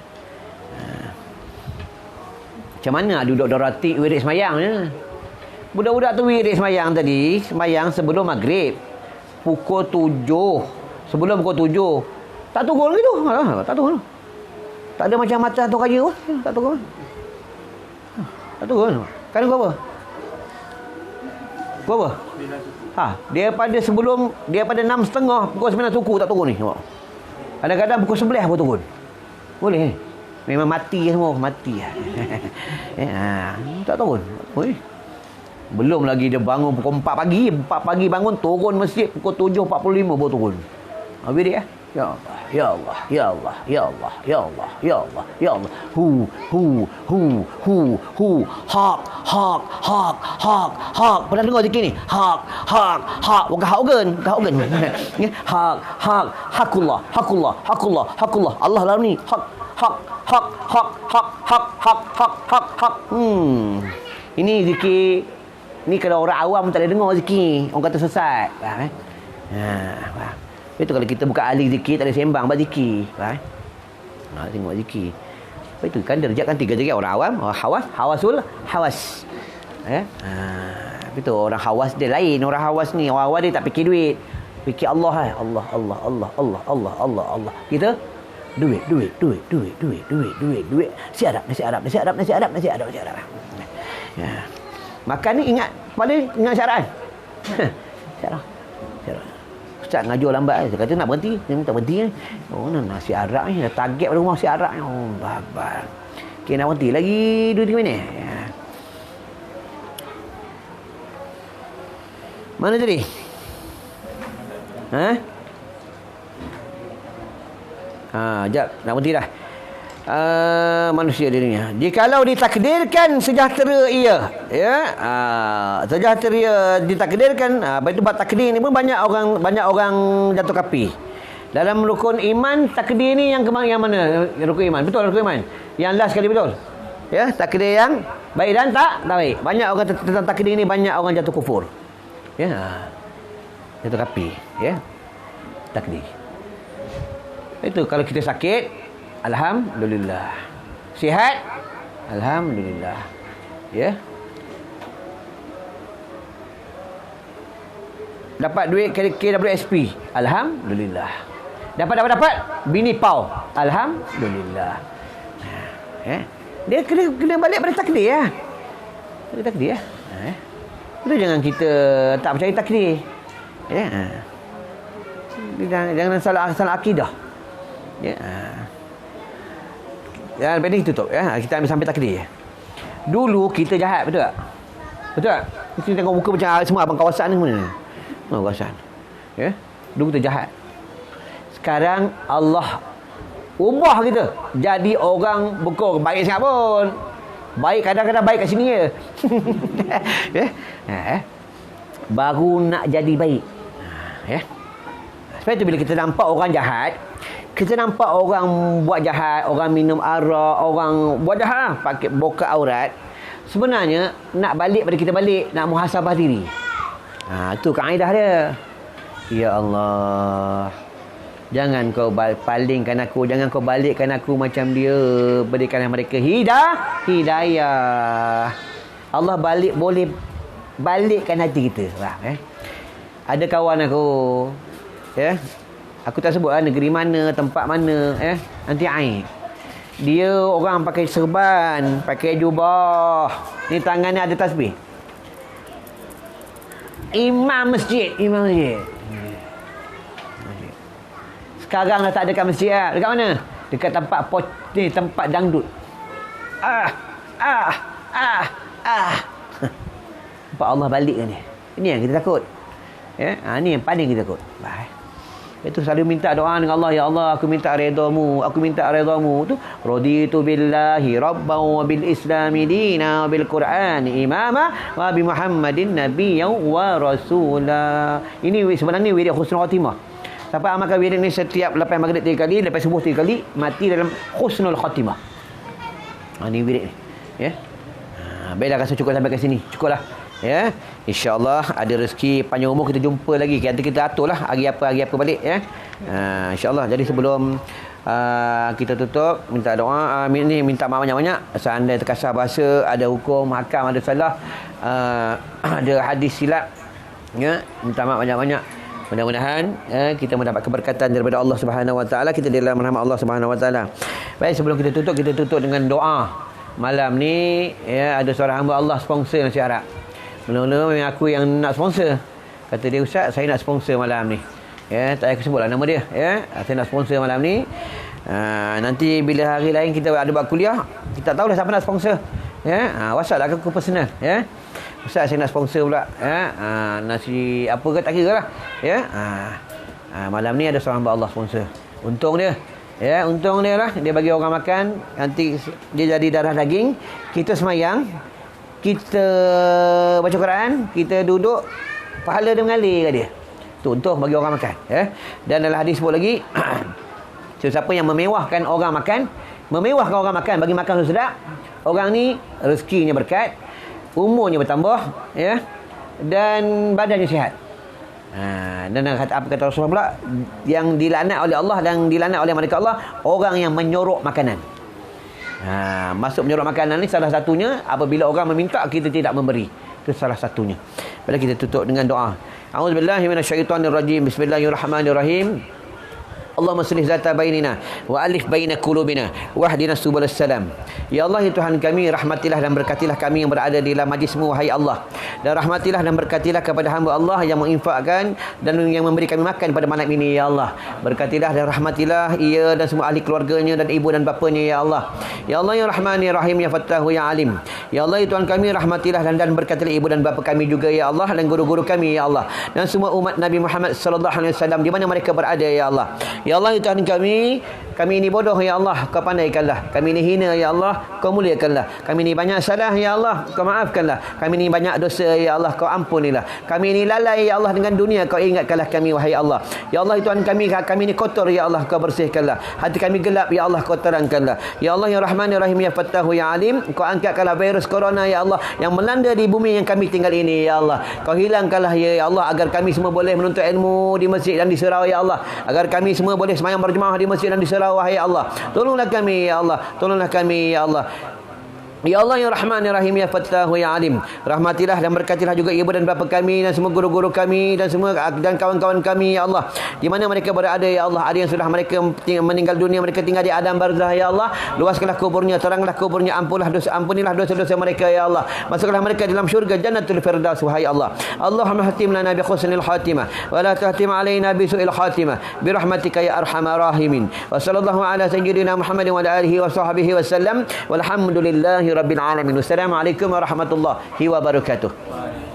Macam mana duduk doratik wirid semayang je. Budak-budak tu wirid semayang tadi, semayang sebelum maghrib. Pukul 7. Sebelum pukul 7. Tak turun gitu. Tak turun. Tak ada macam mata tu raya pun. Tak turun. Tak turun. Kan kau apa? Kau apa? Dia pada 6.30 pukul 9 suku tak turun ni. Kadang-kadang pukul 11 pun turun. Boleh. Memang mati semua, mati. Tak turun. Belum lagi dia bangun pukul 4 pagi. 4 pagi bangun, turun masjid pukul 7.45 baru turun. Habis dia. Ya Allah, ya Allah, ya Allah, ya Allah, ya Allah, ya Allah, ya Allah. Hu. Hak. Pernah dengar zikir ni? Hak. Bukan hak. Hak. Hakullah. Allah dalam ni. Hak. Ini zikir. Ni kalau orang awam tak boleh dengar zikir. Orang kata sesat. Faham faham. Itu kalau kita buka ahli zikir, tak ada sembang buat zikir. Faham? Tengok zikir. Itu kan derajat kan 3 derajat orang awam, orang hawas. Itu orang hawas dia lain. Orang hawas ni, orang awam dia tak fikir duit. Fikir Allah. Allah. Kita duit. Nasi Arab. Makan ni ingat syarat. Syarat. Ustaz ngajar lambat. Dia kata nak berhenti. Dia minta berhenti. Nasi Arab ni dah target pada rumah nasi Arab ni. Babar. Okay, nak berhenti lagi 2-3 minit. Mana tadi? Jap, nak berhenti dah. Manusia dirinya. Jikalau ditakdirkan sejahtera ia, sejahtera ditakdirkan, itu bab takdir ni pun banyak orang jatuh kapi. Dalam rukun iman, takdir ni yang mana? Rukun iman. Betul rukun iman. Yang last sekali betul. Ya, takdir yang baik dan tak baik. Banyak orang tentang takdir ni, banyak orang jatuh kufur. Ya. Jatuh kapi, ya. Takdir. Itu kalau kita sakit, alhamdulillah. Sihat, alhamdulillah. Ya. Dapat duit KWSP, alhamdulillah. Dapat bini pau, alhamdulillah. Dia kena balik pada takdir ya. Pada takdir ya. Itu jangan kita tak percaya takdir. Ya. Jangan salah akidah. Ya. Lepas ni kita tutup ya. Kita ambil sampai takdir. Dulu kita jahat, betul tak? Betul tak? Kita tengok muka macam semua abang kawasan ni mana? Kawasan. Ya. Dulu kita jahat. Sekarang Allah ubah kita jadi orang bekor. Baik sangat pun. Baik kadang-kadang baik kat sini je. Ya. Baru nak jadi baik. Ya. Sebab itu bila kita nampak orang jahat, kita nampak orang buat jahat, orang minum arak, orang buat jahat, pakai buka aurat. Sebenarnya nak balik pada kita balik, nak muhasabah diri. Itu kaedah dia. Ya Allah, jangan kau palingkan aku, jangan kau balikkan aku macam dia. Berikanlah mereka hidayah. Allah boleh balikkan hati kita. Ada kawan aku, ya. Aku tak sebut negeri mana, tempat mana, nanti aib. Dia orang pakai serban, pakai jubah. Ni tangannya ada tasbih. Imam masjid. Sekarang dah tak dekat masjid lah. Dekat mana? Dekat tempat tempat dangdut. sifat Allah balik ni. Ini yang kita takut. Ya, ni yang paling kita takut. Baik. Itu selalu minta doa dengan Allah, ya Allah aku minta redha-Mu, aku minta redha-Mu. Tu raditu billahi rabban wa bil islami dina wa bil qur'ani imama wa bi Muhammadin nabiyyan wa rasula. Ini sebenarnya wirid husnul khatimah. Siapa amalkan wirid ni setiap lepas maghrib 3 kali, lepas subuh 3 kali, mati dalam husnul khatimah. Ini wirid ni. Ya. Baiklah, rasa cukup sampai ke sini. Cukuplah. Ya, insya-Allah ada rezeki panjang umur kita jumpa lagi. Kita aturlah hari apa balik ya. Insya-Allah. Jadi sebelum kita tutup, minta doa, minta maaf banyak-banyak. Seandainya terkasar bahasa, ada hukum hakam, ada salah, ada hadis silap, ya, minta maaf banyak-banyak. Mudah-mudahan kita mendapat keberkatan daripada Allah Subhanahu Wa Taala. Kita di dalam rahmat Allah Subhanahu Wa Taala. Baik, sebelum kita tutup dengan doa. Malam ni ya, ada seorang hamba Allah sponsor nasi Arab. Mula-mula memang aku yang nak sponsor. Kata dia, Ustaz, saya nak sponsor malam ni. Ya, tak payah aku sebutlah nama dia. Ya, saya nak sponsor malam ni. Nanti bila hari lain kita ada buat kuliah, kita tak tahulah siapa nak sponsor. Ya, WhatsApp lah aku personal. Ya, Ustaz, saya nak sponsor pula. Ya, nasi apa ke tak kira lah. Ya, malam ni ada seorang hamba Allah sponsor. Untung dia. Ya, untung dia lah. Dia bagi orang makan. Nanti dia jadi darah daging. Kita semayang. Kita baca Quran, kita duduk, pahala dia mengalir ke dia. Tu untuk bagi orang makan, ya. Dan dalam hadis sebut lagi, siapa yang memewahkan orang makan, bagi makan sedap, orang ni rezekinya berkat, umurnya bertambah, ya, dan badannya sihat. Dan apa kata Rasulullah pula, yang dilaknat oleh Allah dan dilaknat oleh malaikat Allah, orang yang menyorok makanan. Masuk menyorok makanan ni salah satunya apabila orang meminta kita tidak memberi. Itu salah satunya. Bila kita tutup dengan doa. A'udzubillahi minasyaitonirrajim. Bismillahirrahmanirrahim. Allahumma shlih zata bainina wa alif baina qulubina wahdina subulas salam. Ya Allah, ya Tuhan kami, rahmatilah dan berkatilah kami yang berada di dalam majlis-Mu, wahai Allah. Dan rahmatilah dan berkatilah kepada hamba Allah yang menginfakkan dan yang memberi kami makan pada malam ini, ya Allah. Berkatilah dan rahmatilah ia dan semua ahli keluarganya dan ibu dan bapanya, ya Allah. Ya Allah, ya Rahman, ya Rahim, ya Fattahu, ya Alim. Ya Allah, ya Tuhan kami, rahmatilah dan berkatilah ibu dan bapa kami juga, ya Allah, dan guru-guru kami, ya Allah. Dan semua umat Nabi Muhammad sallallahu alaihi wasallam di mana mereka berada, ya Allah. Ya Allah, ya Tuhan kami ini bodoh, ya Allah, Kau pandaikanlah. Kami ini hina, ya Allah, Kau muliakanlah. Kami ini banyak salah, ya Allah, Kau maafkanlah. Kami ini banyak dosa, ya Allah, Kau ampunilah. Kami ini lalai, ya Allah, dengan dunia, Kau ingatkanlah kami, wahai Allah. Ya Allah, ya Tuhan kami ini kotor, ya Allah, Kau bersihkanlah. Hati kami gelap, ya Allah, Kau terangkanlah. Ya Allah, ya Rahman, ya Rahim, ya Fattahu, ya Alim. Kau angkatkanlah virus corona, ya Allah, yang melanda di bumi yang kami tinggal ini, ya Allah. Kau hilangkanlah, ya Allah, agar kami semua boleh menuntut ilmu di masjid dan di surau, ya Allah. Agar kami semua boleh semayang berjemaah di masjid dan di surau, wahai Allah. Tolonglah kami, ya Allah. Tolonglah kami, ya Allah. Ya Allah, ya Rahman, ya Rahim, ya Fattahu, ya Alim. Rahmatilah dan berkatilah juga ibu dan bapa kami dan semua guru-guru kami dan semua dan kawan-kawan kami, ya Allah. Di mana mereka berada, ya Allah. Ada yang sudah mereka meninggal dunia, mereka tinggal di alam barzah, ya Allah. Luaskanlah kuburnya, teranglah kuburnya, ampunilah dosa-dosa mereka, ya Allah. Masukkanlah mereka dalam syurga Jannatul Firdaus, wahai Allah. Allahumma hatim lana bi husnil khatimah wa la tahtim alaina bi su'il khatimah bi rahmatika ya arhamar rahimin. Wa sallallahu ala sayyidina Muhammadin wa ala alihi wa sahbihi wasallam. Walhamdulillahi rabbil alamin. Wassalamualaikum warahmatullahi wabarakatuh.